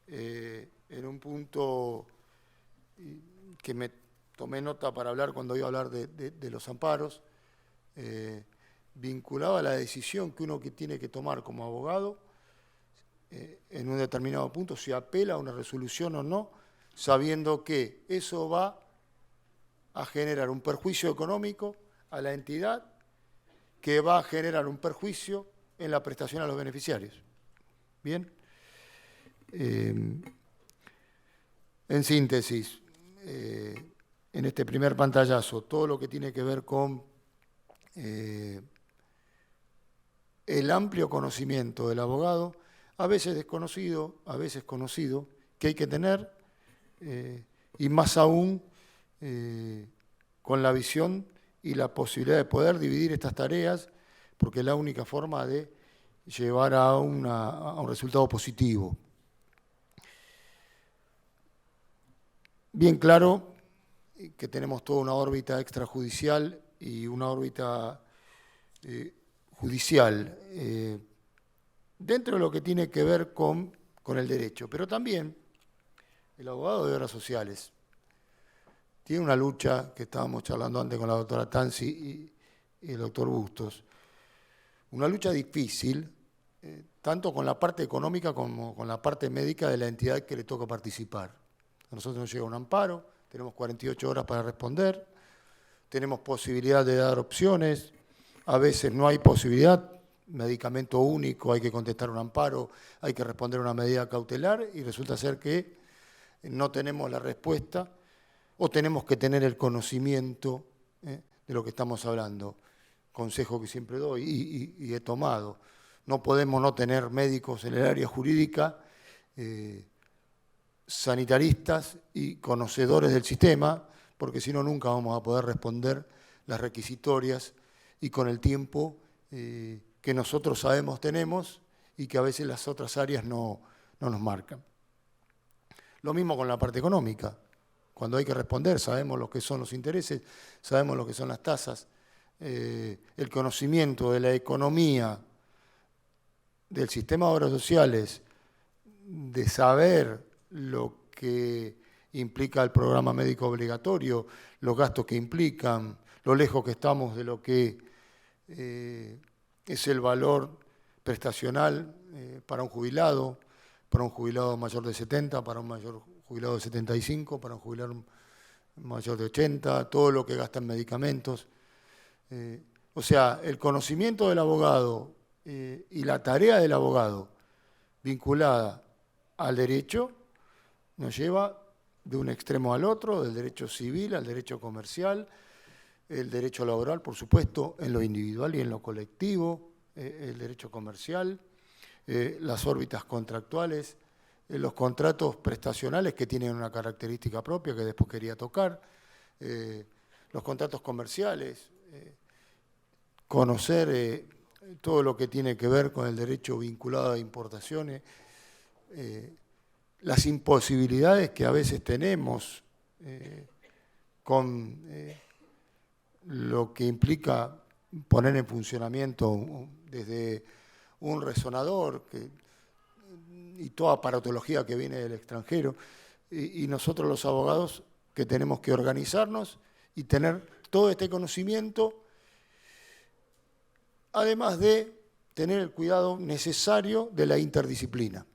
[SPEAKER 4] en un punto que me tomé nota para hablar cuando iba a hablar de los amparos, vinculado a la decisión que uno tiene que tomar como abogado en un determinado punto, si apela a una resolución o no, sabiendo que eso va a generar un perjuicio económico a la entidad, que va a generar un perjuicio en la prestación a los beneficiarios. Bien. En síntesis, en este primer pantallazo, todo lo que tiene que ver con el amplio conocimiento del abogado, a veces desconocido, a veces conocido, que hay que tener, y más aún con la visión y la posibilidad de poder dividir estas tareas, porque es la única forma de llevar a un resultado positivo. Bien claro que tenemos toda una órbita extrajudicial y una órbita judicial dentro de lo que tiene que ver con el derecho, pero también el abogado de obras sociales tiene una lucha, que estábamos charlando antes con la doctora Tanzi y el doctor Bustos, una lucha difícil, tanto con la parte económica como con la parte médica de la entidad que le toca participar. A nosotros nos llega un amparo, tenemos 48 horas para responder, tenemos posibilidad de dar opciones, a veces no hay posibilidad, medicamento único, hay que contestar un amparo, hay que responder una medida cautelar y resulta ser que no tenemos la respuesta o tenemos que tener el conocimiento de lo que estamos hablando. Consejo que siempre doy y he tomado. No podemos no tener médicos en el área jurídica, sanitaristas y conocedores del sistema, porque si no nunca vamos a poder responder las requisitorias y con el tiempo que nosotros sabemos tenemos y que a veces las otras áreas no nos marcan. Lo mismo con la parte económica. Cuando hay que responder, sabemos lo que son los intereses, sabemos lo que son las tasas, el conocimiento de la economía, del sistema de obras sociales, de saber lo que implica el programa médico obligatorio, los gastos que implican, lo lejos que estamos de lo que es el valor prestacional para un jubilado mayor de 70, para un mayor jubilado de 75, para un jubilado mayor de 80, todo lo que gasta en medicamentos. O sea, el conocimiento del abogado y la tarea del abogado vinculada al derecho nos lleva de un extremo al otro, del derecho civil al derecho comercial, el derecho laboral, por supuesto, en lo individual y en lo colectivo, el derecho comercial, las órbitas contractuales, los contratos prestacionales que tienen una característica propia que después quería tocar, los contratos comerciales, conocer todo lo que tiene que ver con el derecho vinculado a importaciones, las imposibilidades que a veces tenemos con lo que implica poner en funcionamiento desde un resonador y toda aparatología que viene del extranjero, y nosotros los abogados que tenemos que organizarnos y tener todo este conocimiento, además de tener el cuidado necesario de la interdisciplina.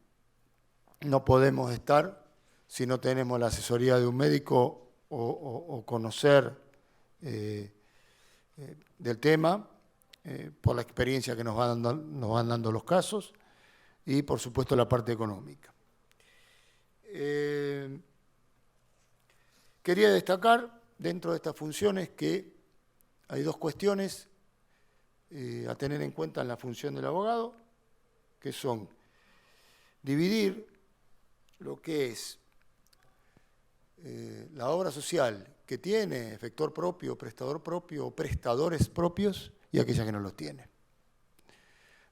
[SPEAKER 4] No podemos estar, si no tenemos la asesoría de un médico o conocer del tema, por la experiencia que nos van dando los casos, y por supuesto la parte económica. Quería destacar dentro de estas funciones que hay dos cuestiones a tener en cuenta en la función del abogado, que son dividir lo que es la obra social que tiene efector propio, prestador propio o prestadores propios, y aquella que no los tiene.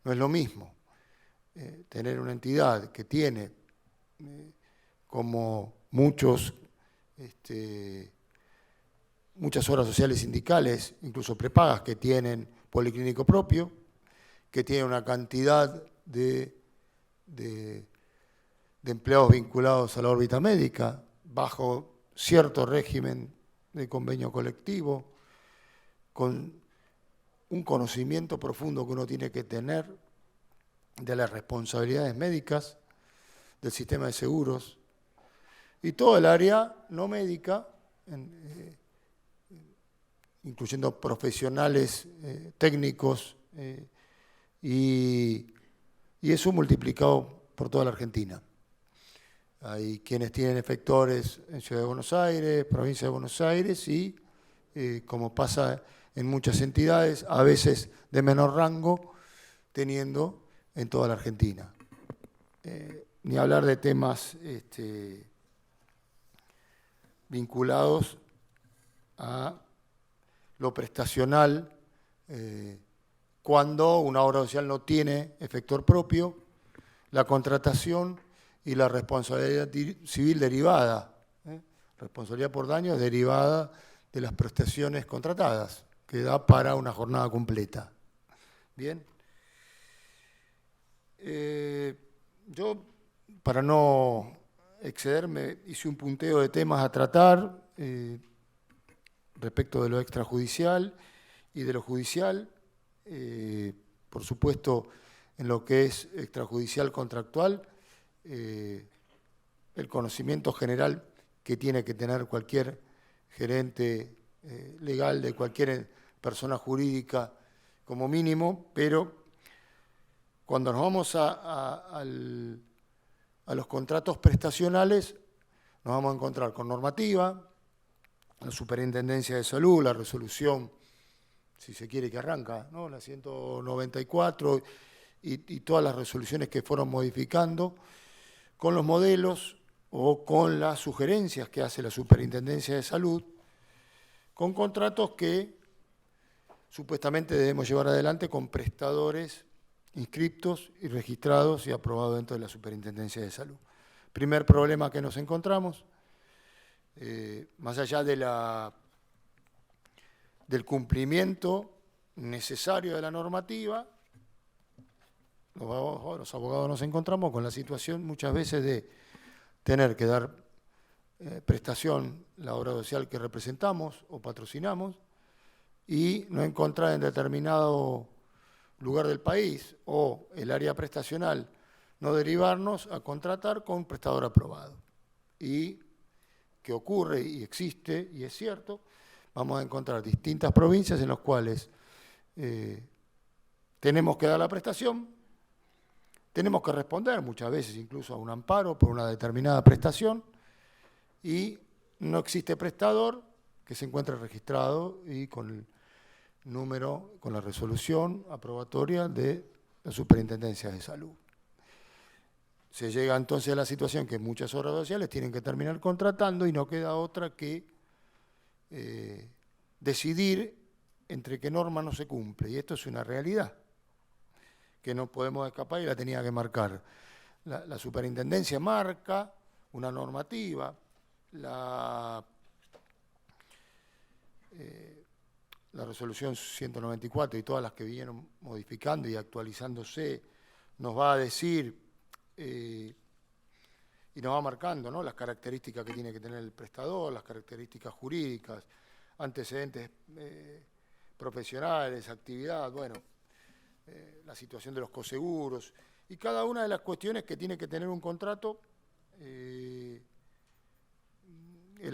[SPEAKER 4] No es lo mismo tener una entidad que tiene como muchas obras sociales sindicales, incluso prepagas, que tienen policlínico propio, que tiene una cantidad de empleados vinculados a la órbita médica, bajo cierto régimen de convenio colectivo, con un conocimiento profundo que uno tiene que tener de las responsabilidades médicas, del sistema de seguros, y todo el área no médica, incluyendo profesionales técnicos, y eso multiplicado por toda la Argentina. Hay quienes tienen efectores en Ciudad de Buenos Aires, provincia de Buenos Aires, y como pasa en muchas entidades, a veces de menor rango, teniendo en toda la Argentina. Ni hablar de temas vinculados a lo prestacional, cuando una obra social no tiene efector propio, la contratación y la responsabilidad civil derivada, responsabilidad por daños derivada de las prestaciones contratadas, que da para una jornada completa. Bien. Yo, para no excederme, hice un punteo de temas a tratar respecto de lo extrajudicial y de lo judicial. Por supuesto, en lo que es extrajudicial contractual, el conocimiento general que tiene que tener cualquier gerente legal de cualquier persona jurídica como mínimo, pero cuando nos vamos a los contratos prestacionales, nos vamos a encontrar con normativa, la Superintendencia de Salud, la resolución, si se quiere, que arranca, ¿no? La 194 y todas las resoluciones que fueron modificando, con los modelos o con las sugerencias que hace la Superintendencia de Salud, con contratos que supuestamente debemos llevar adelante con prestadores inscriptos y registrados y aprobados dentro de la Superintendencia de Salud. Primer problema que nos encontramos, más allá del cumplimiento necesario de la normativa, los abogados nos encontramos con la situación muchas veces de tener que dar prestación, la obra social que representamos o patrocinamos, y no encontrar en determinado lugar del país o el área prestacional no derivarnos a contratar con un prestador aprobado. Y que ocurre y existe, y es cierto, vamos a encontrar distintas provincias en las cuales tenemos que dar la prestación, tenemos que responder muchas veces incluso a un amparo por una determinada prestación y no existe prestador que se encuentre registrado y con el número, con la resolución aprobatoria de la Superintendencia de Salud. Se llega entonces a la situación que muchas obras sociales tienen que terminar contratando y no queda otra que decidir entre qué norma no se cumple. Y esto es una realidad que no podemos escapar y la tenía que marcar. La Superintendencia marca una normativa, la resolución 194 y todas las que vinieron modificando y actualizándose nos va a decir y nos va marcando, ¿no?, las características que tiene que tener el prestador, las características jurídicas, antecedentes profesionales, actividad, bueno, la situación de los coseguros y cada una de las cuestiones que tiene que tener un contrato, el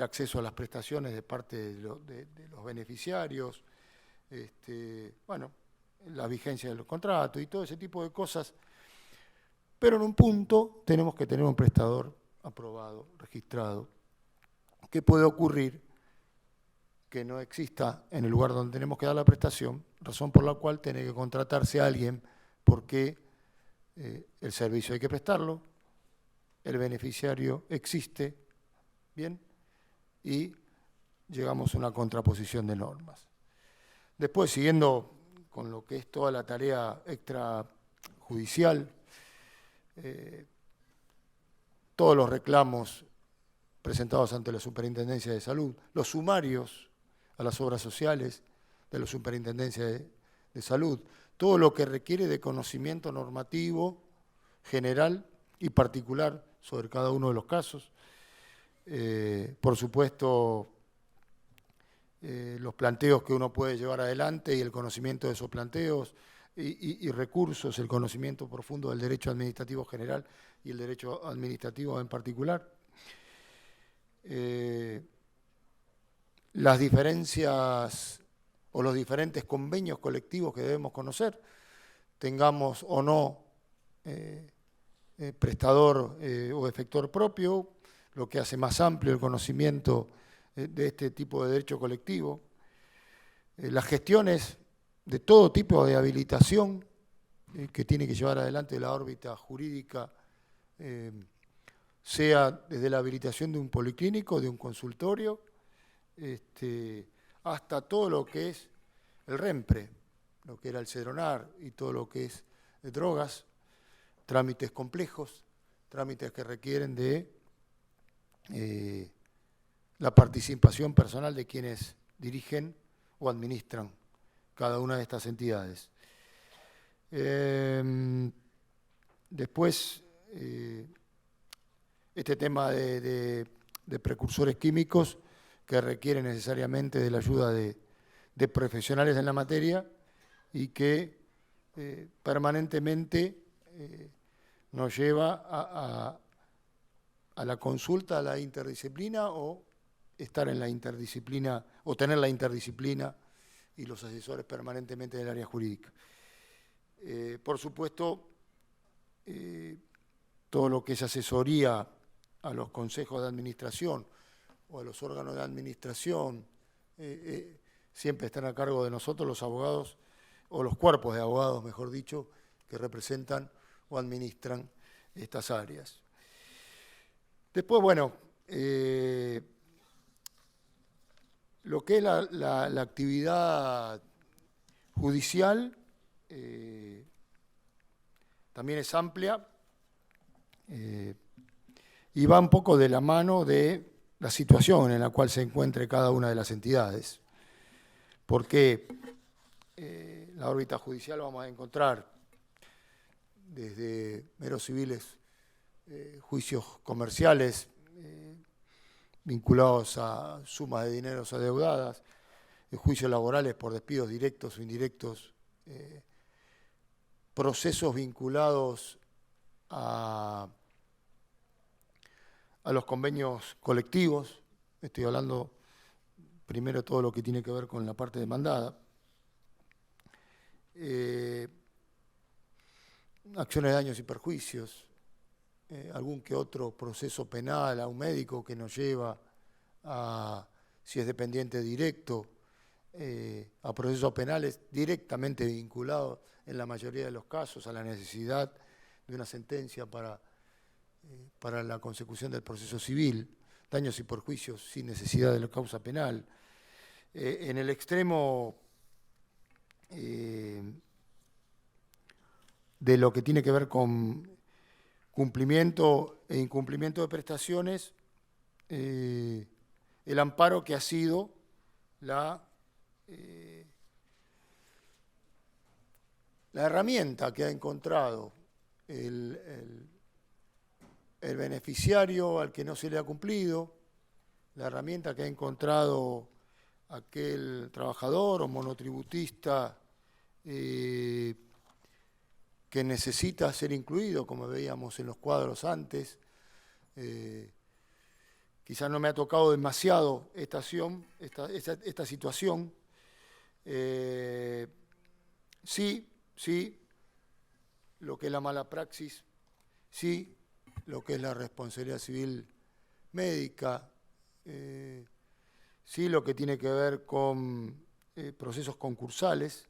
[SPEAKER 4] acceso a las prestaciones de parte de los beneficiarios, bueno, la vigencia de los contratos y todo ese tipo de cosas. Pero en un punto tenemos que tener un prestador aprobado, registrado. ¿Qué puede ocurrir? Que no exista en el lugar donde tenemos que dar la prestación, razón por la cual tiene que contratarse a alguien porque el servicio hay que prestarlo, el beneficiario existe, ¿bien? Y llegamos a una contraposición de normas. Después, siguiendo con lo que es toda la tarea extrajudicial, todos los reclamos presentados ante la Superintendencia de Salud, los sumarios a las obras sociales de la Superintendencia de Salud, todo lo que requiere de conocimiento normativo general y particular sobre cada uno de los casos. Por supuesto, los planteos que uno puede llevar adelante y el conocimiento de esos planteos y recursos, el conocimiento profundo del derecho administrativo general y el derecho administrativo en particular. Las diferencias o los diferentes convenios colectivos que debemos conocer, tengamos o no prestador o efector propio, lo que hace más amplio el conocimiento de este tipo de derecho colectivo, las gestiones de todo tipo de habilitación que tiene que llevar adelante la órbita jurídica, sea desde la habilitación de un policlínico, de un consultorio, hasta todo lo que es el REMPRE, lo que era el Cedronar y todo lo que es drogas, trámites complejos, trámites que requieren de la participación personal de quienes dirigen o administran cada una de estas entidades. Después, este tema de precursores químicos que requieren necesariamente de la ayuda de profesionales en la materia y que permanentemente nos lleva a la consulta, a la interdisciplina o estar en la interdisciplina o tener la interdisciplina y los asesores permanentemente del área jurídica. Por supuesto, todo lo que es asesoría a los consejos de administración o a los órganos de administración siempre están a cargo de nosotros los abogados o los cuerpos de abogados, mejor dicho, que representan o administran estas áreas. Después, bueno, lo que es la actividad judicial también es amplia y va un poco de la mano de la situación en la cual se encuentre cada una de las entidades. Porque la órbita judicial vamos a encontrar desde meros civiles, juicios comerciales vinculados a sumas de dineros adeudadas, juicios laborales por despidos directos o indirectos, procesos vinculados a los convenios colectivos. Estoy hablando primero de todo lo que tiene que ver con la parte demandada. Acciones de daños y perjuicios, algún que otro proceso penal a un médico que nos lleva a, si es dependiente directo, a procesos penales directamente vinculados en la mayoría de los casos a la necesidad de una sentencia para la consecución del proceso civil, daños y perjuicios sin necesidad de la causa penal. En el extremo de lo que tiene que ver con cumplimiento e incumplimiento de prestaciones, el amparo que ha sido la herramienta que ha encontrado el beneficiario al que no se le ha cumplido, la herramienta que ha encontrado aquel trabajador o monotributista que necesita ser incluido, como veíamos en los cuadros antes. Quizás no me ha tocado demasiado esta situación. Sí, lo que es la mala praxis, sí, lo que es la responsabilidad civil médica, sí, lo que tiene que ver con procesos concursales,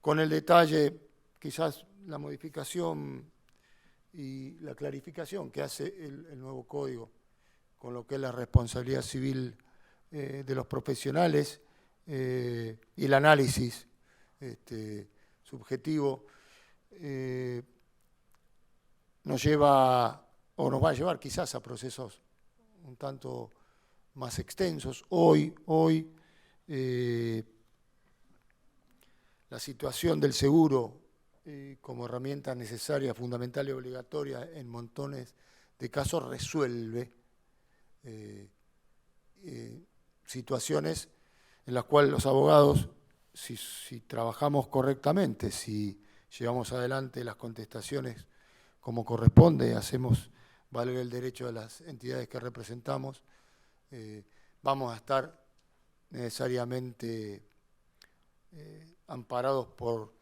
[SPEAKER 4] con el detalle, quizás la modificación y la clarificación que hace el nuevo código con lo que es la responsabilidad civil de los profesionales y el análisis subjetivo nos lleva o nos va a llevar quizás a procesos un tanto más extensos. Hoy la situación del seguro como herramienta necesaria, fundamental y obligatoria en montones de casos resuelve situaciones en las cuales los abogados, si trabajamos correctamente, si llevamos adelante las contestaciones como corresponde, hacemos valer el derecho de las entidades que representamos, vamos a estar necesariamente amparados por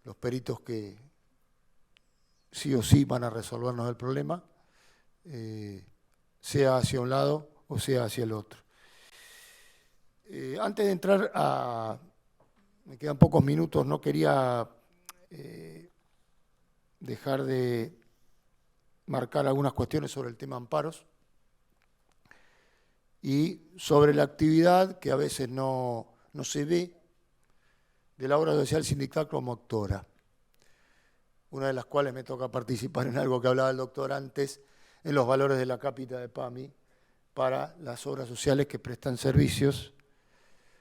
[SPEAKER 4] los peritos que sí o sí van a resolvernos el problema, sea hacia un lado o sea hacia el otro. Antes de entrar me quedan pocos minutos, no quería dejar de marcar algunas cuestiones sobre el tema amparos y sobre la actividad que a veces no se ve de la obra social sindical como actora, una de las cuales me toca participar en algo que hablaba el doctor antes, en los valores de la cápita de PAMI para las obras sociales que prestan servicios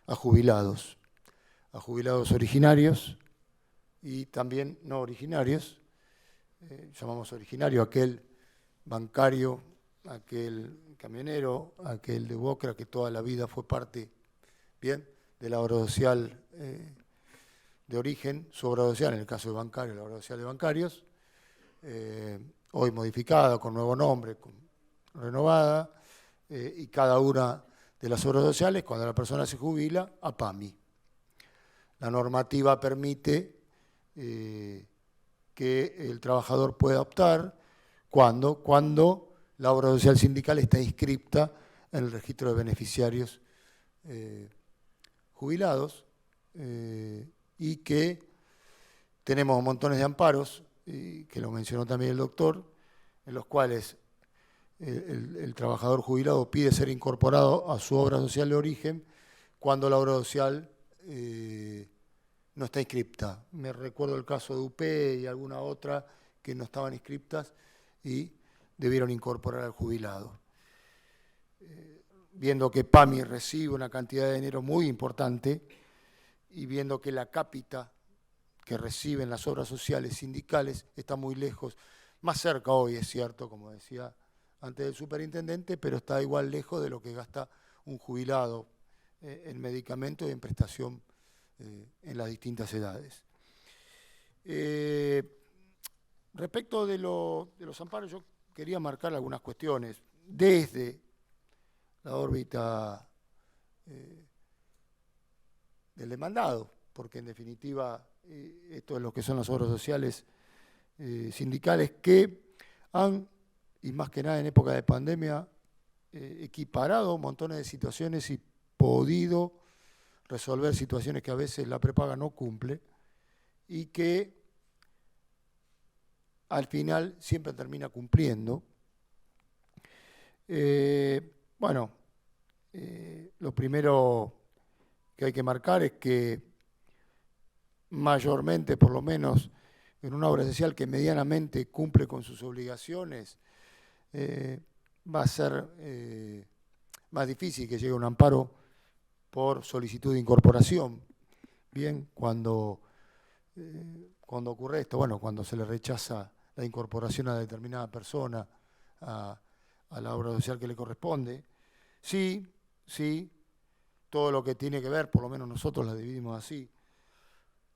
[SPEAKER 4] a jubilados originarios y también no originarios. Llamamos originario aquel bancario, aquel camionero, aquel de Bocra que toda la vida fue parte bien de la obra social de origen, su obra social en el caso de bancario, la obra social de bancarios, hoy modificada con nuevo nombre, renovada, y cada una de las obras sociales, cuando la persona se jubila, a PAMI. La normativa permite que el trabajador pueda optar cuando la obra social sindical está inscripta en el registro de beneficiarios jubilados y que tenemos montones de amparos, que lo mencionó también el doctor, en los cuales el trabajador jubilado pide ser incorporado a su obra social de origen cuando la obra social no está inscripta. Me recuerdo el caso de UP y alguna otra que no estaban inscriptas y debieron incorporar al jubilado. Viendo que PAMI recibe una cantidad de dinero muy importante y viendo que la cápita que reciben las obras sociales sindicales está muy lejos, más cerca hoy es cierto, como decía antes del superintendente, pero está igual lejos de lo que gasta un jubilado en medicamento y en prestación en las distintas edades. Respecto de los amparos, yo quería marcar algunas cuestiones desde la órbita del demandado, porque en definitiva esto es lo que son las obras sociales sindicales que han, y más que nada en época de pandemia, equiparado montones de situaciones y podido resolver situaciones que a veces la prepaga no cumple y que al final siempre termina cumpliendo. Lo primero que hay que marcar es que mayormente, por lo menos en una obra social que medianamente cumple con sus obligaciones, va a ser más difícil que llegue un amparo por solicitud de incorporación. Bien, cuando ocurre esto, cuando se le rechaza la incorporación a determinada persona a la obra social que le corresponde, sí, todo lo que tiene que ver, por lo menos nosotros la dividimos así,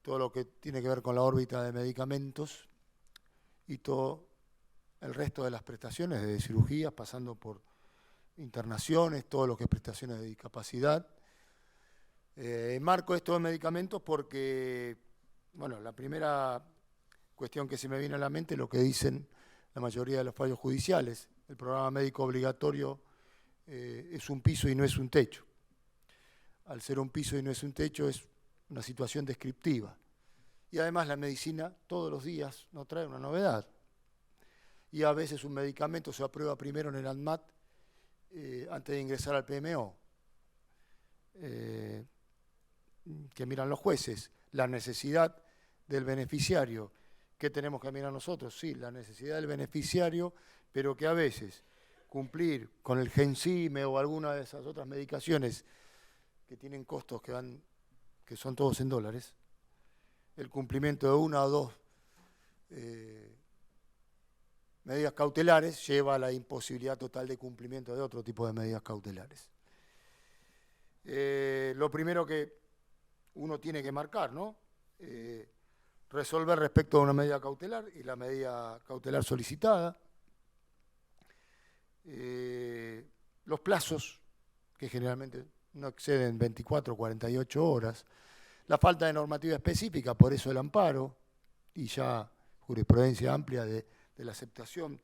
[SPEAKER 4] todo lo que tiene que ver con la órbita de medicamentos y todo el resto de las prestaciones, de cirugías, pasando por internaciones, todo lo que es prestaciones de discapacidad. Marco esto de medicamentos porque, la primera cuestión que se me viene a la mente es lo que dicen la mayoría de los fallos judiciales. El programa médico obligatorio es un piso y no es un techo. Al ser un piso y no es un techo es una situación descriptiva. Y además la medicina todos los días nos trae una novedad. Y a veces un medicamento se aprueba primero en el ANMAT antes de ingresar al PMO. Que miran los jueces, la necesidad del beneficiario. ¿Qué tenemos que mirar nosotros? Sí, la necesidad del beneficiario, pero que a veces cumplir con el Gensime o alguna de esas otras medicaciones que tienen costos que son todos en dólares, el cumplimiento de una o dos medidas cautelares lleva a la imposibilidad total de cumplimiento de otro tipo de medidas cautelares. Lo primero que uno tiene que marcar, ¿no? Resolver respecto a una medida cautelar y la medida cautelar solicitada. Los plazos, que generalmente no exceden 24 o 48 horas. La falta de normativa específica, por eso el amparo, y ya jurisprudencia amplia de la aceptación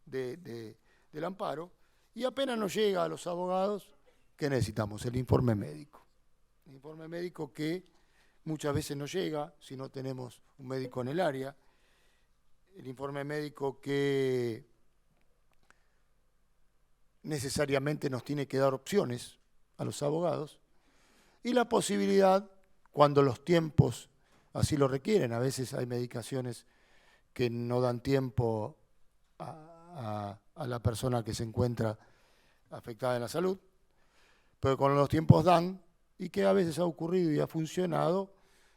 [SPEAKER 4] del amparo. Y apenas nos llega a los abogados, ¿qué necesitamos? El informe médico. El informe médico que muchas veces no llega si no tenemos un médico en el área. El informe médico que necesariamente nos tiene que dar opciones a los abogados y la posibilidad, cuando los tiempos así lo requieren, a veces hay medicaciones que no dan tiempo a la persona que se encuentra afectada en la salud, pero cuando los tiempos dan, y que a veces ha ocurrido y ha funcionado,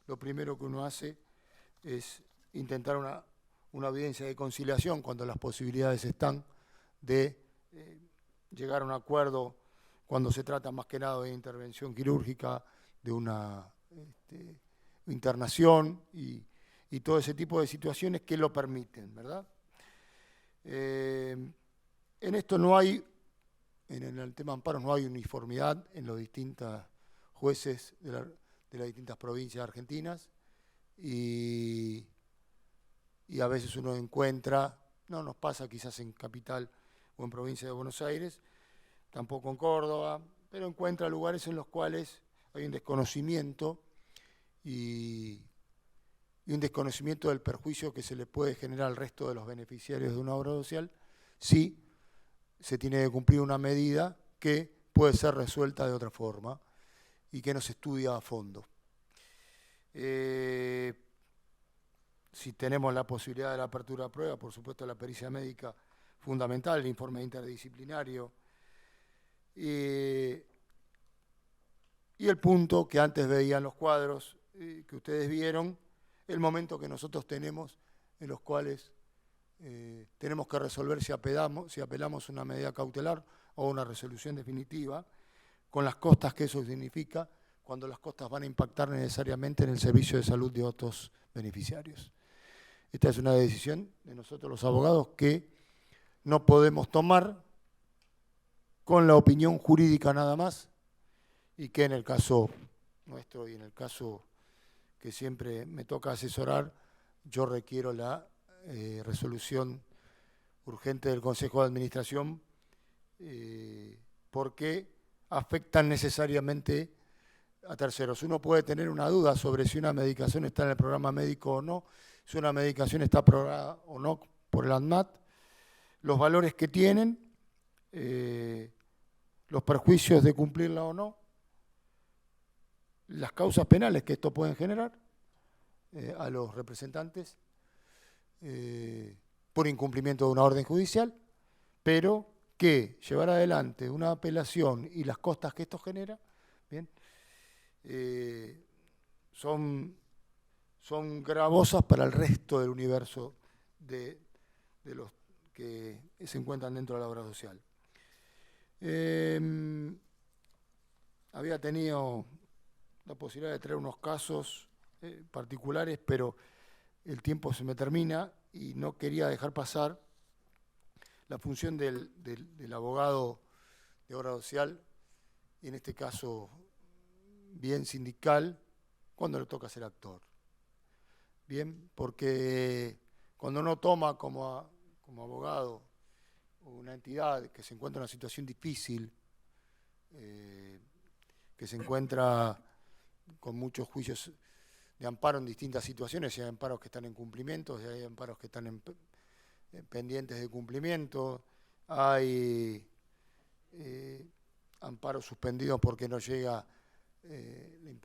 [SPEAKER 4] lo primero que uno hace es intentar una audiencia de conciliación cuando las posibilidades están de llegar a un acuerdo cuando se trata más que nada de intervención quirúrgica, de una internación y todo ese tipo de situaciones que lo permiten, ¿verdad? En esto no hay, en el tema amparos no hay uniformidad en los distintos jueces de las distintas provincias argentinas y a veces uno encuentra, no nos pasa quizás en Capital o en provincia de Buenos Aires, tampoco en Córdoba, pero encuentra lugares en los cuales hay un desconocimiento y un desconocimiento del perjuicio que se le puede generar al resto de los beneficiarios de una obra social si se tiene que cumplir una medida que puede ser resuelta de otra forma y que no se estudia a fondo. Si tenemos la posibilidad de la apertura a prueba, por supuesto la pericia médica fundamental, el informe interdisciplinario, y el punto que antes veían los cuadros que ustedes vieron, el momento que nosotros tenemos en los cuales tenemos que resolver si apelamos una medida cautelar o una resolución definitiva, con las costas que eso significa, cuando las costas van a impactar necesariamente en el servicio de salud de otros beneficiarios. Esta es una decisión de nosotros los abogados que no podemos tomar con la opinión jurídica nada más, y que en el caso nuestro y en el caso que siempre me toca asesorar, yo requiero la resolución urgente del Consejo de Administración porque afectan necesariamente a terceros. Uno puede tener una duda sobre si una medicación está en el programa médico o no, si una medicación está aprobada o no por el ANMAT, los valores que tienen, los perjuicios de cumplirla o no, las causas penales que esto pueden generar a los representantes por incumplimiento de una orden judicial, pero que llevar adelante una apelación y las costas que esto genera, bien, son gravosas para el resto del universo de los que se encuentran dentro de la obra social. Había tenido la posibilidad de traer unos casos particulares, pero el tiempo se me termina y no quería dejar pasar la función del abogado de obra social, y en este caso bien sindical, cuando le toca ser actor. Bien, porque cuando uno toma como abogado una entidad que se encuentra en una situación difícil, que se encuentra con muchos juicios de amparo en distintas situaciones, si hay amparos que están en cumplimiento, si hay amparos que están pendientes de cumplimiento, hay amparos suspendidos porque no llega el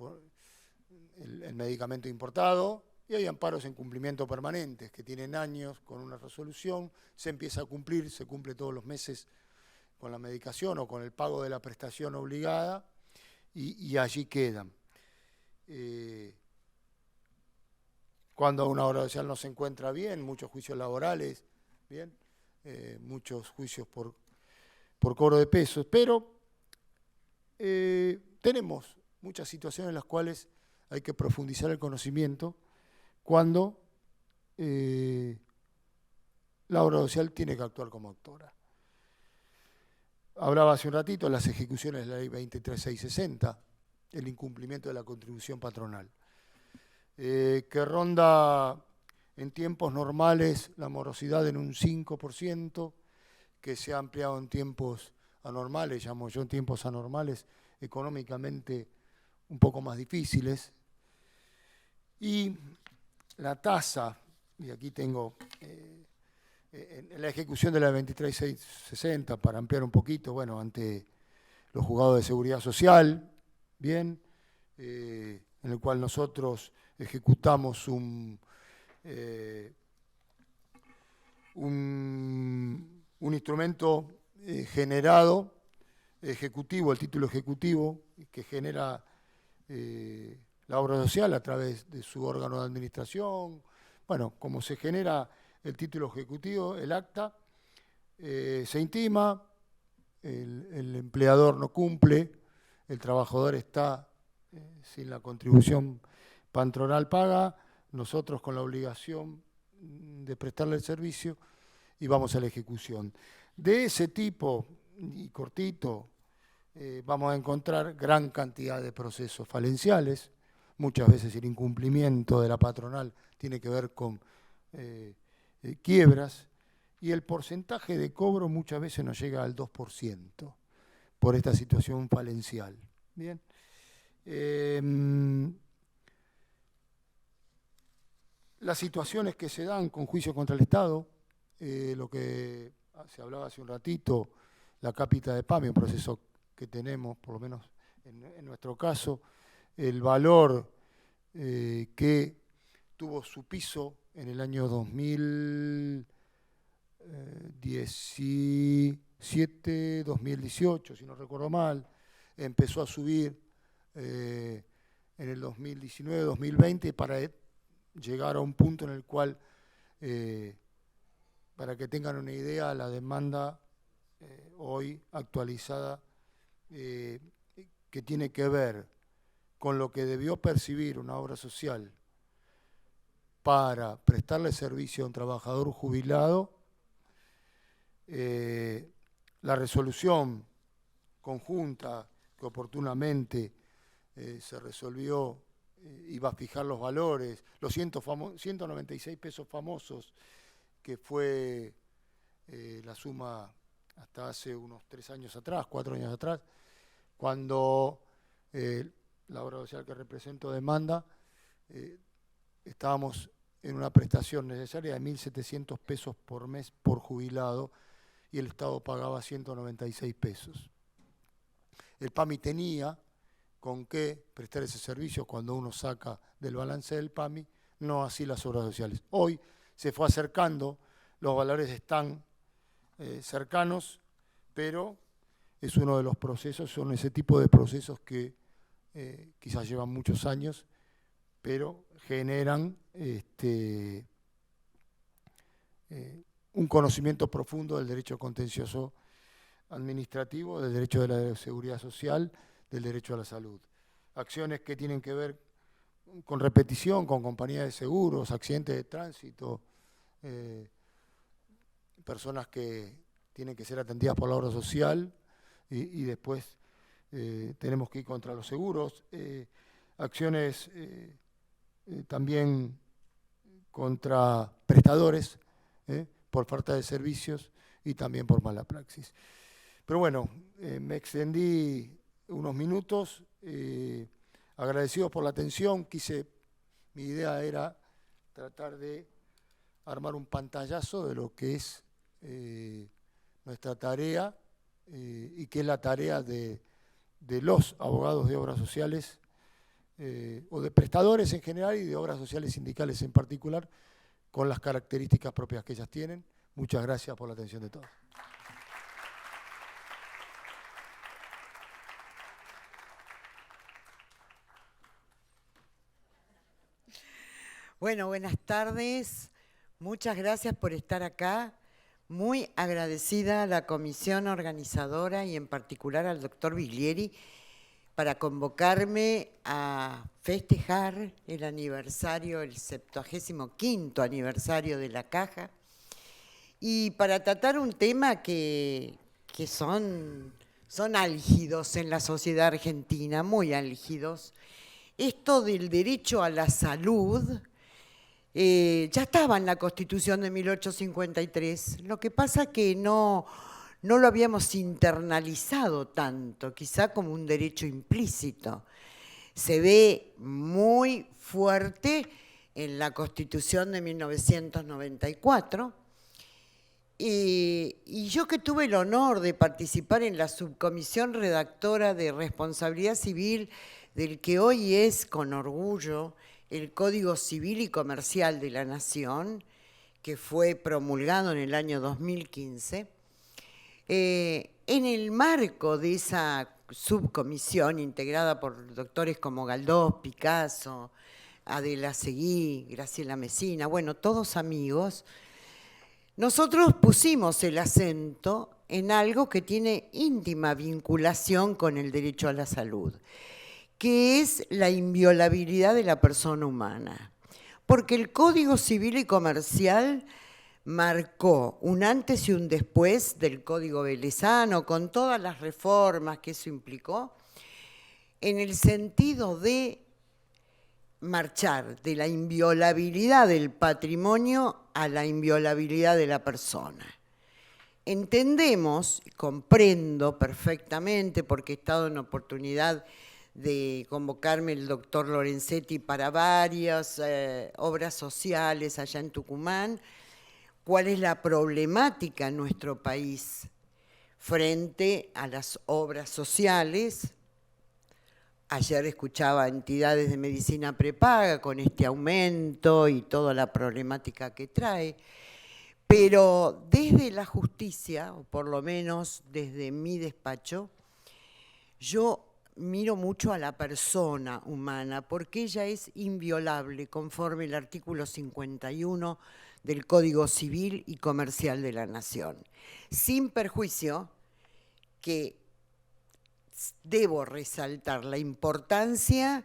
[SPEAKER 4] medicamento importado, y hay amparos en cumplimiento permanentes que tienen años con una resolución, se empieza a cumplir, se cumple todos los meses con la medicación o con el pago de la prestación obligada, y allí quedan. Cuando una obra social no se encuentra bien, muchos juicios laborales, bien, muchos juicios por cobro de pesos, pero tenemos muchas situaciones en las cuales hay que profundizar el conocimiento cuando la obra social tiene que actuar como actora. Hablaba hace un ratito de las ejecuciones de la ley 23660, el incumplimiento de la contribución patronal, que ronda en tiempos normales la morosidad en un 5%, que se ha ampliado en tiempos anormales, llamo yo en tiempos anormales, económicamente un poco más difíciles. Y la tasa, y aquí tengo en la ejecución de la 23660, para ampliar un poquito, bueno, ante los juzgados de seguridad social, bien, en el cual nosotros ejecutamos un instrumento generado, ejecutivo, el título ejecutivo, que genera la obra social a través de su órgano de administración. Bueno, como se genera el título ejecutivo, el acta, se intima, el empleador no cumple, el trabajador está sin la contribución patronal paga, nosotros con la obligación de prestarle el servicio, y vamos a la ejecución. De ese tipo, y cortito, vamos a encontrar gran cantidad de procesos falenciales. Muchas veces el incumplimiento de la patronal tiene que ver con quiebras, y el porcentaje de cobro muchas veces no llega al 2% por esta situación falencial. Bien. Las situaciones que se dan con juicio contra el Estado, lo que se hablaba hace un ratito, la cápita de PAMI, un proceso que tenemos, por lo menos en nuestro caso, el valor que tuvo su piso en el año 2017, 2018, si no recuerdo mal, empezó a subir en el 2019, 2020, para llegar a un punto en el cual, para que tengan una idea, la demanda hoy actualizada que tiene que ver con lo que debió percibir una obra social para prestarle servicio a un trabajador jubilado, la resolución conjunta que oportunamente se resolvió iba a fijar los valores, los 196 pesos famosos, que fue la suma hasta hace unos 3 años atrás, 4 años atrás, cuando la obra social que represento demanda, estábamos en una prestación necesaria de 1.700 pesos por mes por jubilado y el Estado pagaba 196 pesos. El PAMI tenía con qué prestar ese servicio cuando uno saca del balance del PAMI, no así las obras sociales. Hoy se fue acercando, los valores están cercanos, pero es uno de los procesos, son ese tipo de procesos que quizás llevan muchos años, pero generan un conocimiento profundo del derecho contencioso administrativo, del derecho de la seguridad social, del derecho a la salud. Acciones que tienen que ver con repetición, con compañías de seguros, accidentes de tránsito, personas que tienen que ser atendidas por la obra social y después tenemos que ir contra los seguros, acciones también contra prestadores por falta de servicios y también por mala praxis. Pero bueno, me extendí unos minutos, agradecidos por la atención. Mi idea era tratar de armar un pantallazo de lo que es nuestra tarea y que es la tarea de los abogados de obras sociales o de prestadores en general y de obras sociales sindicales en particular, con las características propias que ellas tienen. Muchas gracias por la atención de todos.
[SPEAKER 5] Bueno, buenas tardes. Muchas gracias por estar acá. Muy agradecida a la comisión organizadora y en particular al doctor Biglieri para convocarme a festejar el aniversario, el 75º aniversario de la Caja, y para tratar un tema que son álgidos en la sociedad argentina, muy álgidos. Esto del derecho a la salud ya estaba en la Constitución de 1853, lo que pasa que no lo habíamos internalizado tanto, quizá como un derecho implícito. Se ve muy fuerte en la Constitución de 1994, y yo que tuve el honor de participar en la subcomisión redactora de responsabilidad civil del que hoy es, con orgullo, el Código Civil y Comercial de la Nación, que fue promulgado en el año 2015, en el marco de esa subcomisión integrada por doctores como Galdós, Picasso, Adela Seguí, Graciela Mesina, bueno, todos amigos, nosotros pusimos el acento en algo que tiene íntima vinculación con el derecho a la salud, que es la inviolabilidad de la persona humana. Porque el Código Civil y Comercial marcó un antes y un después del Código Velezano, con todas las reformas que eso implicó, en el sentido de marchar de la inviolabilidad del patrimonio a la inviolabilidad de la persona. Entendemos, comprendo perfectamente, porque he estado en oportunidad de convocarme el doctor Lorenzetti para varias obras sociales allá en Tucumán, cuál es la problemática en nuestro país frente a las obras sociales. Ayer escuchaba entidades de medicina prepaga con este aumento y toda la problemática que trae, pero desde la justicia, o por lo menos desde mi despacho, yo miro mucho a la persona humana, porque ella es inviolable conforme el artículo 51 del Código Civil y Comercial de la Nación, sin perjuicio que debo resaltar la importancia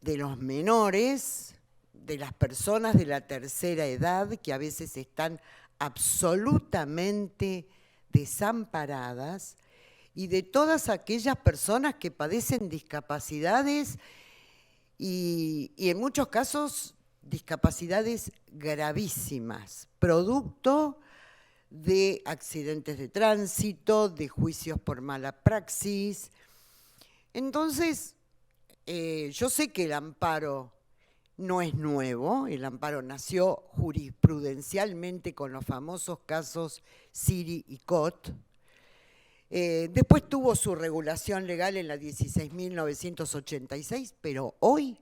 [SPEAKER 5] de los menores, de las personas de la tercera edad, que a veces están absolutamente desamparadas, y de todas aquellas personas que padecen discapacidades y en muchos casos discapacidades gravísimas, producto de accidentes de tránsito, de juicios por mala praxis. Entonces, yo sé que el amparo no es nuevo, el amparo nació jurisprudencialmente con los famosos casos Siri y Cot. Después tuvo su regulación legal en la 16.986, pero hoy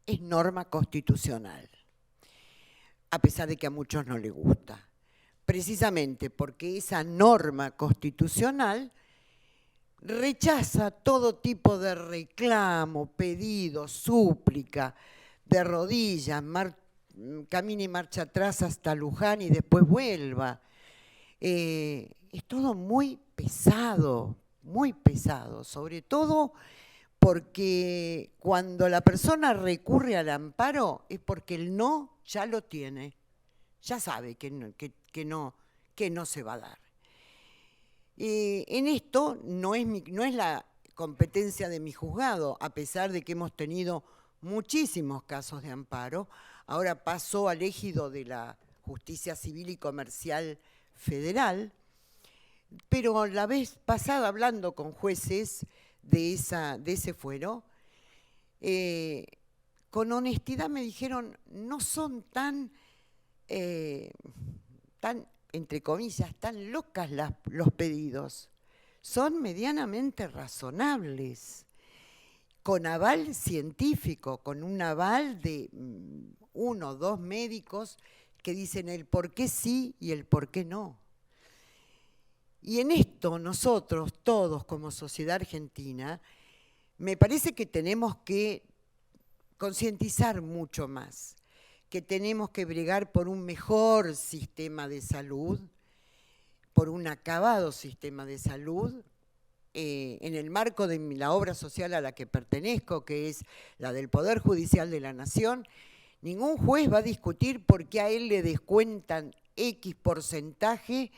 [SPEAKER 5] es norma constitucional, a pesar de que a muchos no les gusta. Precisamente porque esa norma constitucional rechaza todo tipo de reclamo, pedido, súplica, de rodillas, camine y marcha atrás hasta Luján y después vuelva. Es todo muy pesado, sobre todo porque cuando la persona recurre al amparo es porque el no ya lo tiene, ya sabe que no se va a dar. En esto no es la competencia de mi juzgado, a pesar de que hemos tenido muchísimos casos de amparo. Ahora pasó al ejido de la Justicia Civil y Comercial Federal, pero la vez pasada, hablando con jueces de ese fuero, con honestidad me dijeron, no son tan, entre comillas, tan locas los pedidos, son medianamente razonables, con aval científico, con un aval de 1 o 2 médicos que dicen el por qué sí y el por qué no. Y en esto nosotros, todos como sociedad argentina, me parece que tenemos que concientizar mucho más, que tenemos que bregar por un mejor sistema de salud, por un acabado sistema de salud, en el marco de la obra social a la que pertenezco, que es la del Poder Judicial de la Nación. Ningún juez va a discutir por qué a él le descuentan X porcentaje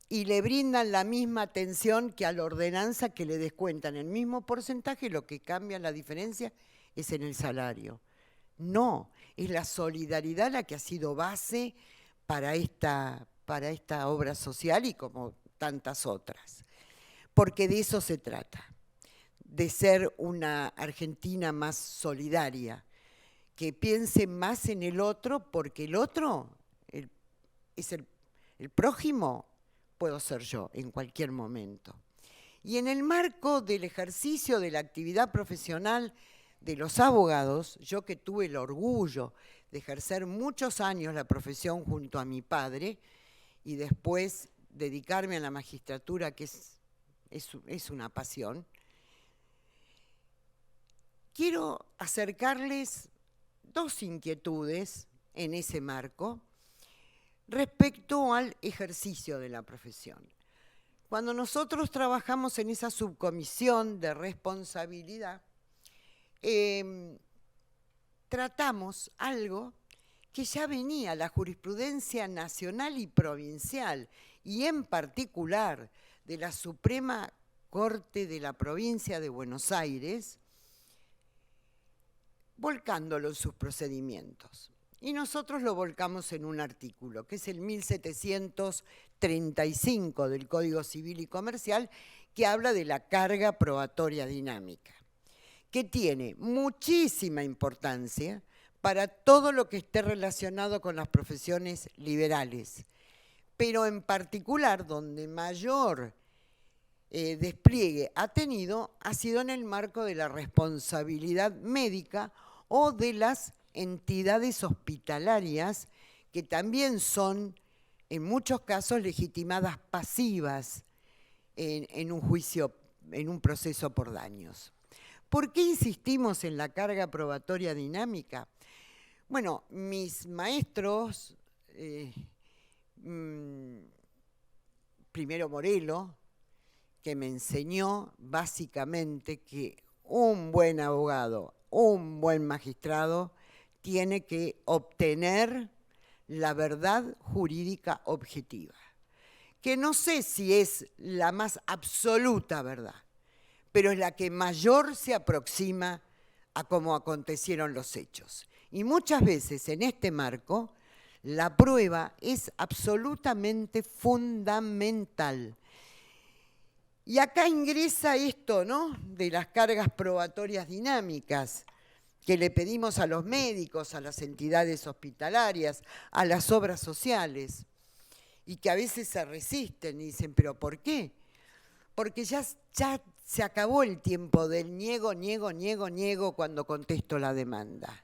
[SPEAKER 5] y le brindan la misma atención que a la ordenanza, que le descuentan el mismo porcentaje, lo que cambia la diferencia es en el salario. No, es la solidaridad la que ha sido base para esta obra social y como tantas otras. Porque de eso se trata, de ser una Argentina más solidaria, que piense más en el otro, porque el otro es el prójimo, puedo ser yo en cualquier momento. Y en el marco del ejercicio de la actividad profesional de los abogados, yo que tuve el orgullo de ejercer muchos años la profesión junto a mi padre y después dedicarme a la magistratura, que es una pasión, quiero acercarles 2 inquietudes en ese marco respecto al ejercicio de la profesión. Cuando nosotros trabajamos en esa subcomisión de responsabilidad, tratamos algo que ya venía la jurisprudencia nacional y provincial, y en particular de la Suprema Corte de la Provincia de Buenos Aires, volcándolo en sus procedimientos. Y nosotros lo volcamos en un artículo, que es el 1735 del Código Civil y Comercial, que habla de la carga probatoria dinámica, que tiene muchísima importancia para todo lo que esté relacionado con las profesiones liberales, pero en particular donde mayor despliegue ha tenido ha sido en el marco de la responsabilidad médica o de las entidades hospitalarias, que también son en muchos casos legitimadas pasivas en un juicio, en un proceso por daños. ¿Por qué insistimos en la carga probatoria dinámica? Bueno, mis maestros, primero Morelo, que me enseñó básicamente que un buen abogado, un buen magistrado, tiene que obtener la verdad jurídica objetiva, que no sé si es la más absoluta verdad, pero es la que mayor se aproxima a cómo acontecieron los hechos. Y muchas veces en este marco, la prueba es absolutamente fundamental. Y acá ingresa esto, ¿no?, de las cargas probatorias dinámicas que le pedimos a los médicos, a las entidades hospitalarias, a las obras sociales, y que a veces se resisten y dicen, ¿pero por qué? Porque ya se acabó el tiempo del niego cuando contesto la demanda.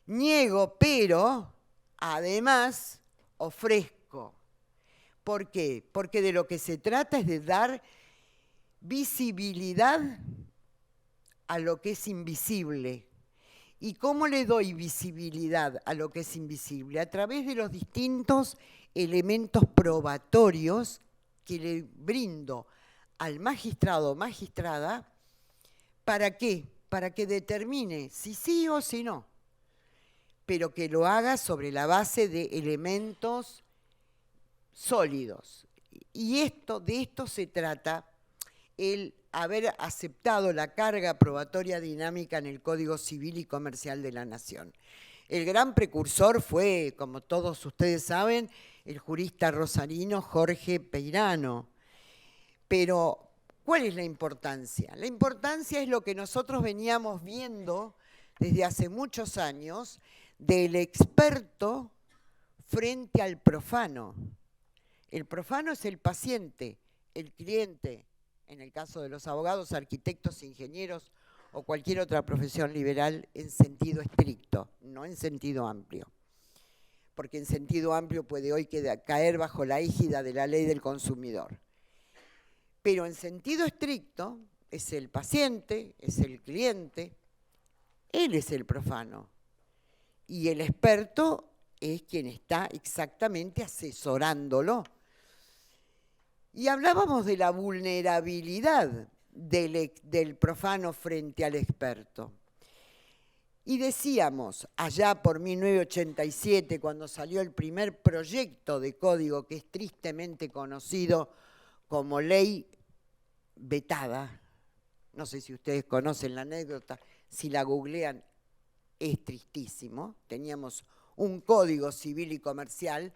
[SPEAKER 5] Niego, pero además ofrezco. ¿Por qué? Porque de lo que se trata es de dar visibilidad a lo que es invisible. ¿Y cómo le doy visibilidad a lo que es invisible? A través de los distintos elementos probatorios que le brindo al magistrado o magistrada. ¿Para qué? Para que determine si sí o si no, pero que lo haga sobre la base de elementos sólidos. Y de esto se trata el haber aceptado la carga probatoria dinámica en el Código Civil y Comercial de la Nación. El gran precursor fue, como todos ustedes saben, el jurista rosarino Jorge Peirano. Pero, ¿cuál es la importancia? La importancia es lo que nosotros veníamos viendo desde hace muchos años del experto frente al profano. El profano es el paciente, el cliente, en el caso de los abogados, arquitectos, ingenieros o cualquier otra profesión liberal en sentido estricto, no en sentido amplio. Porque en sentido amplio puede hoy caer bajo la égida de la ley del consumidor. Pero en sentido estricto es el paciente, es el cliente, él es el profano. Y el experto es quien está exactamente asesorándolo. Y hablábamos de la vulnerabilidad del profano frente al experto. Y decíamos, allá por 1987, cuando salió el primer proyecto de código que es tristemente conocido como ley vetada, no sé si ustedes conocen la anécdota, si la googlean es tristísimo, teníamos un código civil y comercial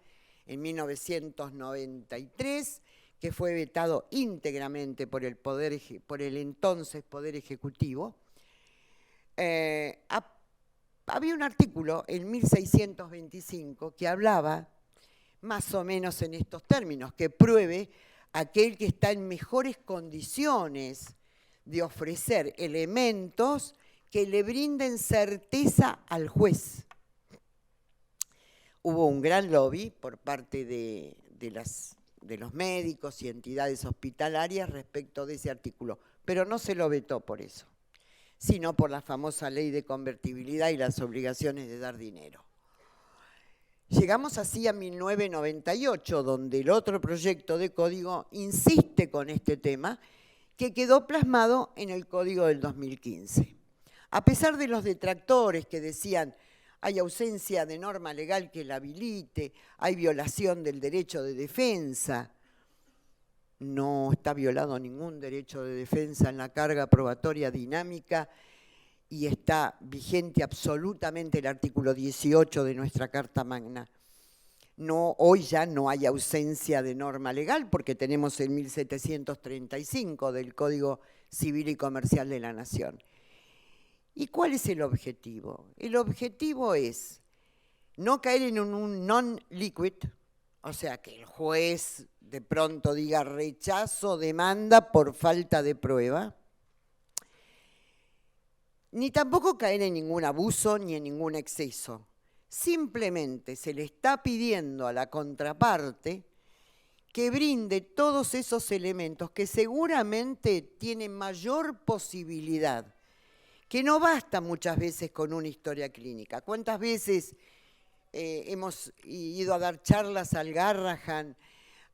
[SPEAKER 5] en 1993 que fue vetado íntegramente por el entonces Poder Ejecutivo. Había un artículo en 1625 que hablaba más o menos en estos términos, que pruebe aquel que está en mejores condiciones de ofrecer elementos que le brinden certeza al juez. Hubo un gran lobby por parte de los médicos y entidades hospitalarias respecto de ese artículo, pero no se lo vetó por eso, sino por la famosa ley de convertibilidad y las obligaciones de dar dinero. Llegamos así a 1998, donde el otro proyecto de código insiste con este tema, que quedó plasmado en el código del 2015. A pesar de los detractores que decían hay ausencia de norma legal que la habilite, hay violación del derecho de defensa, no está violado ningún derecho de defensa en la carga probatoria dinámica y está vigente absolutamente el artículo 18 de nuestra Carta Magna. No, hoy ya no hay ausencia de norma legal porque tenemos el 1735 del Código Civil y Comercial de la Nación. ¿Y cuál es el objetivo? El objetivo es no caer en un non-liquid, o sea, que el juez de pronto diga rechazo demanda por falta de prueba, ni tampoco caer en ningún abuso ni en ningún exceso. Simplemente se le está pidiendo a la contraparte que brinde todos esos elementos que seguramente tienen mayor posibilidad, que no basta muchas veces con una historia clínica. ¿Cuántas veces hemos ido a dar charlas al Garrahan,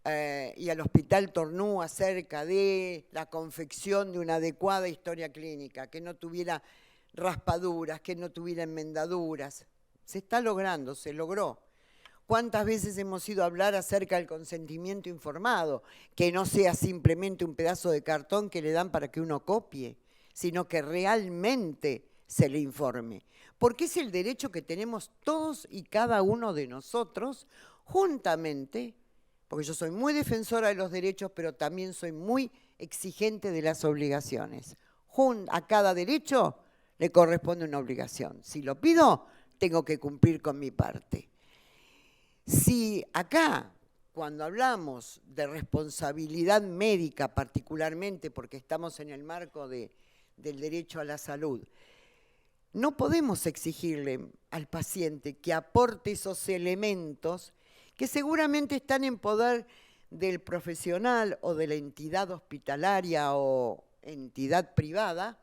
[SPEAKER 5] y al Hospital Tornú acerca de la confección de una adecuada historia clínica, que no tuviera raspaduras, que no tuviera enmendaduras. Se está logrando, se logró. ¿Cuántas veces hemos ido a hablar acerca del consentimiento informado? Que no sea simplemente un pedazo de cartón que le dan para que uno copie, sino que realmente se le informe. Porque es el derecho que tenemos todos y cada uno de nosotros, juntamente, porque yo soy muy defensora de los derechos, pero también soy muy exigente de las obligaciones. A cada derecho le corresponde una obligación. Si lo pido, tengo que cumplir con mi parte. Si acá, cuando hablamos de responsabilidad médica particularmente, porque estamos en el marco del derecho a la salud, no podemos exigirle al paciente que aporte esos elementos que seguramente están en poder del profesional o de la entidad hospitalaria o entidad privada,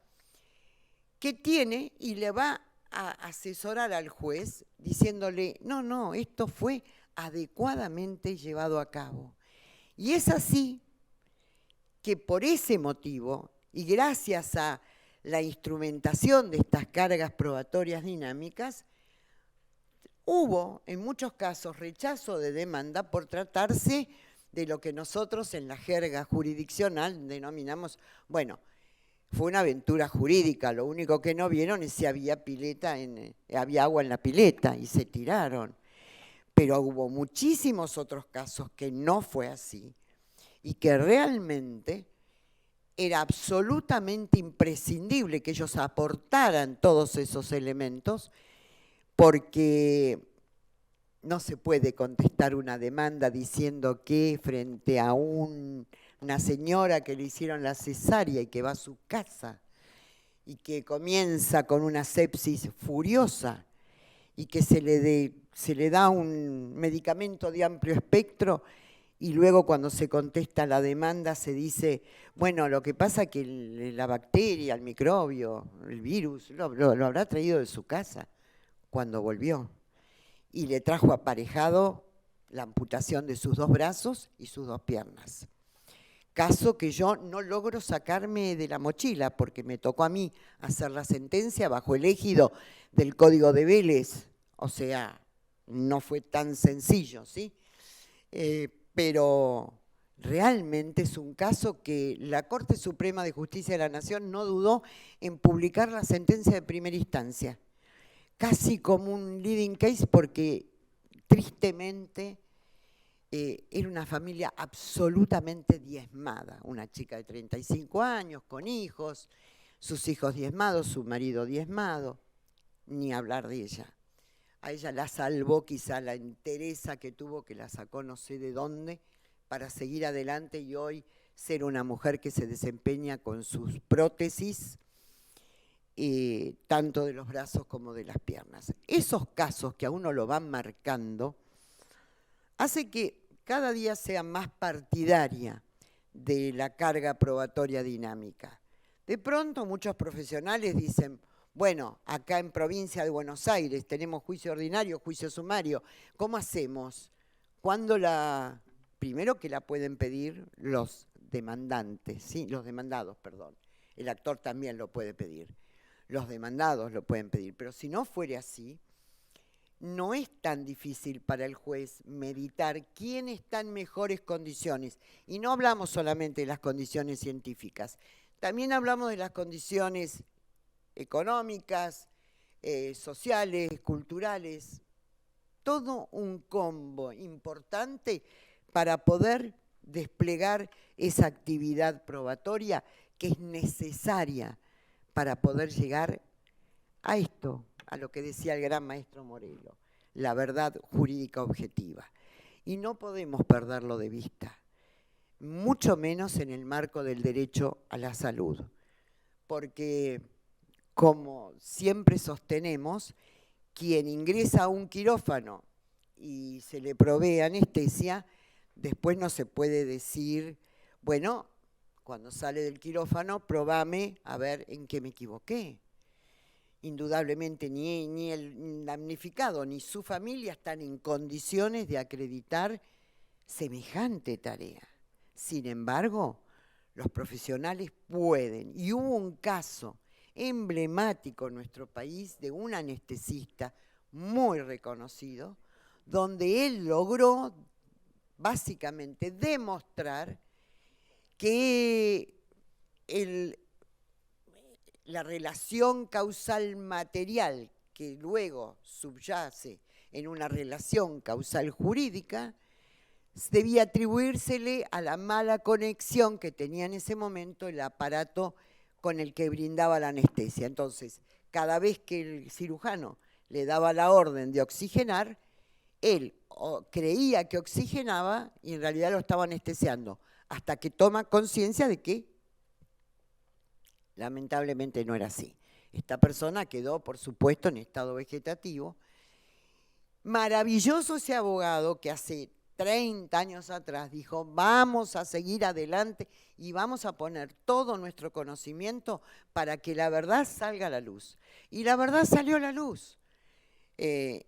[SPEAKER 5] que tiene y le va a asesorar al juez diciéndole, no, esto fue adecuadamente llevado a cabo. Y es así que por ese motivo, y gracias a la instrumentación de estas cargas probatorias dinámicas, hubo en muchos casos rechazo de demanda por tratarse de lo que nosotros en la jerga jurisdiccional denominamos, bueno, fue una aventura jurídica, lo único que no vieron es si había había agua en la pileta y se tiraron. Pero hubo muchísimos otros casos que no fue así y que realmente era absolutamente imprescindible que ellos aportaran todos esos elementos, porque no se puede contestar una demanda diciendo que frente a una señora que le hicieron la cesárea y que va a su casa y que comienza con una sepsis furiosa y que se le da un medicamento de amplio espectro y luego cuando se contesta la demanda se dice, bueno, lo que pasa es que la bacteria, el microbio, el virus, lo habrá traído de su casa cuando volvió y le trajo aparejado la amputación de sus 2 brazos y sus 2 piernas. Caso que yo no logro sacarme de la mochila porque me tocó a mí hacer la sentencia bajo el ejido del Código de Vélez, o sea, no fue tan sencillo, ¿sí? Pero realmente es un caso que la Corte Suprema de Justicia de la Nación no dudó en publicar la sentencia de primera instancia, casi como un leading case porque tristemente era una familia absolutamente diezmada, una chica de 35 años con hijos, sus hijos diezmados, su marido diezmado, ni hablar de ella. A ella la salvó quizá la entereza que tuvo, que la sacó no sé de dónde, para seguir adelante y hoy ser una mujer que se desempeña con sus prótesis, tanto de los brazos como de las piernas. Esos casos que a uno lo van marcando, hace que cada día sea más partidaria de la carga probatoria dinámica. De pronto muchos profesionales dicen, bueno, acá en provincia de Buenos Aires tenemos juicio ordinario, juicio sumario, ¿cómo hacemos? Primero que la pueden pedir los demandantes, ¿sí? Los demandados, perdón. El actor también lo puede pedir. Los demandados lo pueden pedir, pero si no fuera así, no es tan difícil para el juez meditar quién está en mejores condiciones. Y no hablamos solamente de las condiciones científicas, también hablamos de las condiciones económicas, sociales, culturales, todo un combo importante para poder desplegar esa actividad probatoria que es necesaria para poder llegar a esto, a lo que decía el gran maestro Morelo, la verdad jurídica objetiva. Y no podemos perderlo de vista, mucho menos en el marco del derecho a la salud, porque como siempre sostenemos, quien ingresa a un quirófano y se le provee anestesia, después no se puede decir, bueno, cuando sale del quirófano, probame a ver en qué me equivoqué. Indudablemente ni el damnificado ni su familia están en condiciones de acreditar semejante tarea. Sin embargo, los profesionales pueden, y hubo un caso emblemático en nuestro país de un anestesista muy reconocido, donde él logró básicamente demostrar que la relación causal material que luego subyace en una relación causal jurídica debía atribuírsele a la mala conexión que tenía en ese momento el aparato con el que brindaba la anestesia. Entonces, cada vez que el cirujano le daba la orden de oxigenar, él creía que oxigenaba y en realidad lo estaba anestesiando, hasta que toma conciencia de que lamentablemente no era así. Esta persona quedó, por supuesto, en estado vegetativo. Maravilloso ese abogado que hace 30 años atrás dijo, vamos a seguir adelante y vamos a poner todo nuestro conocimiento para que la verdad salga a la luz. Y la verdad salió a la luz.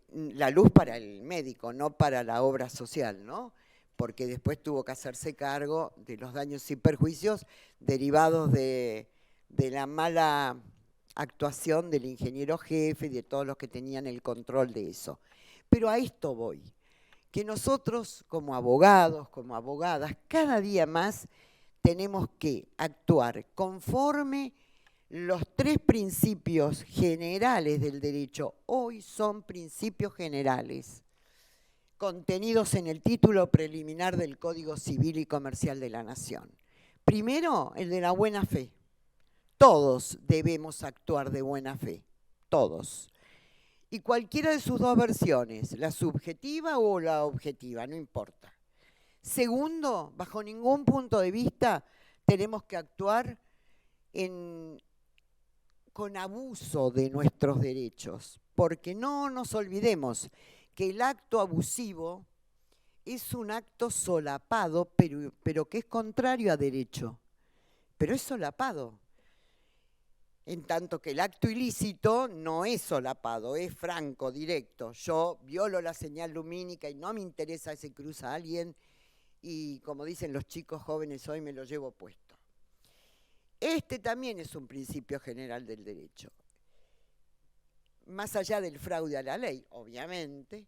[SPEAKER 5] La luz para el médico, no para la obra social, ¿no? Porque después tuvo que hacerse cargo de los daños y perjuicios derivados de la mala actuación del ingeniero jefe y de todos los que tenían el control de eso. Pero a esto voy, que nosotros como abogados, como abogadas, cada día más tenemos que actuar conforme los 3 principios generales del derecho. Hoy son principios generales, contenidos en el título preliminar del Código Civil y Comercial de la Nación. Primero, el de la buena fe. Todos debemos actuar de buena fe, todos. Y cualquiera de sus 2 versiones, la subjetiva o la objetiva, no importa. Segundo, bajo ningún punto de vista tenemos que actuar con abuso de nuestros derechos, porque no nos olvidemos que el acto abusivo es un acto solapado, pero que es contrario a derecho, pero es solapado. En tanto que el acto ilícito no es solapado, es franco, directo. Yo violo la señal lumínica y no me interesa si cruza alguien y, como dicen los chicos jóvenes hoy, me lo llevo puesto. Este también es un principio general del derecho. Más allá del fraude a la ley, obviamente,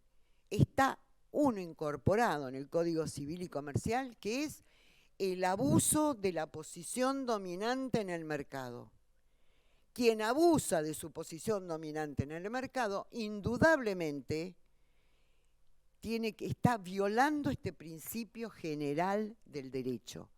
[SPEAKER 5] está uno incorporado en el Código Civil y Comercial, que es el abuso de la posición dominante en el mercado. Quien abusa de su posición dominante en el mercado, indudablemente está violando este principio general del derecho.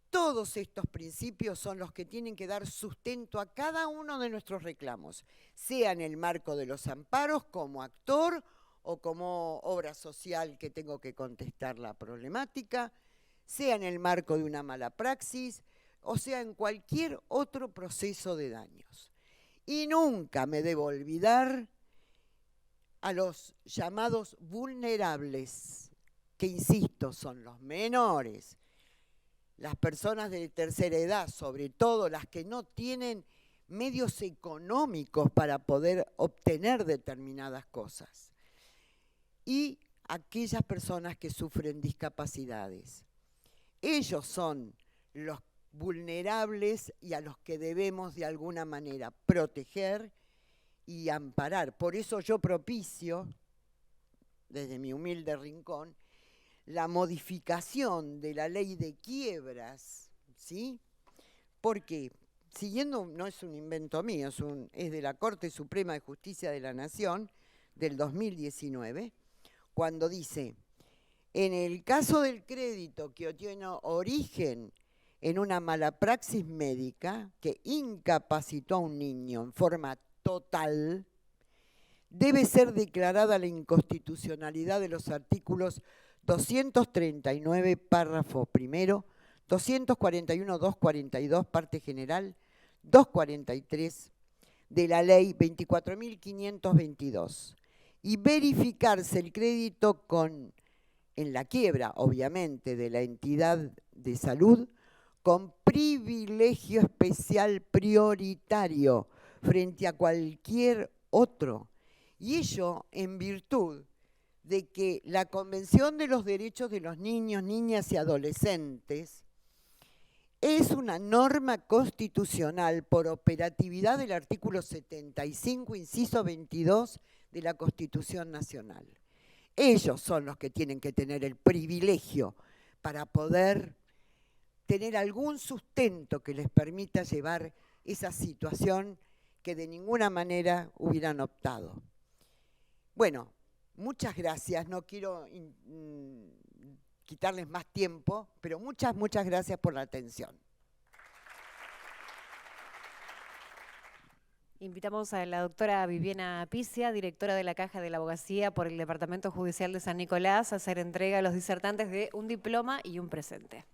[SPEAKER 5] Todos estos principios son los que tienen que dar sustento a cada uno de nuestros reclamos, sea en el marco de los amparos, como actor o como obra social que tengo que contestar la problemática, sea en el marco de una mala praxis, o sea, en cualquier otro proceso de daños. Y nunca me debo olvidar a los llamados vulnerables, que insisto, son los menores, las personas de tercera edad, sobre todo las que no tienen medios económicos para poder obtener determinadas cosas, y aquellas personas que sufren discapacidades. Ellos son los vulnerables y a los que debemos de alguna manera proteger y amparar. Por eso yo propicio, desde mi humilde rincón, la modificación de la ley de quiebras, ¿sí? Porque, siguiendo, no es un invento mío, es de la Corte Suprema de Justicia de la Nación del 2019, cuando dice, en el caso del crédito que tiene origen en una mala praxis médica que incapacitó a un niño en forma total, debe ser declarada la inconstitucionalidad de los artículos 239, párrafo primero, 241, 242, parte general, 243 de la ley 24.522 y verificarse el crédito en la quiebra, obviamente, de la entidad de salud, con privilegio especial prioritario frente a cualquier otro, y ello en virtud de que la Convención de los Derechos de los Niños, Niñas y Adolescentes es una norma constitucional por operatividad del artículo 75, inciso 22 de la Constitución Nacional. Ellos son los que tienen que tener el privilegio para poder tener algún sustento que les permita llevar esa situación que de ninguna manera hubieran optado. Bueno, muchas gracias, no quiero quitarles más tiempo, pero muchas gracias por la atención.
[SPEAKER 1] Invitamos a la doctora Viviana Picia, directora de la Caja de la Abogacía por el Departamento Judicial de San Nicolás, a hacer entrega a los disertantes de un diploma y un presente.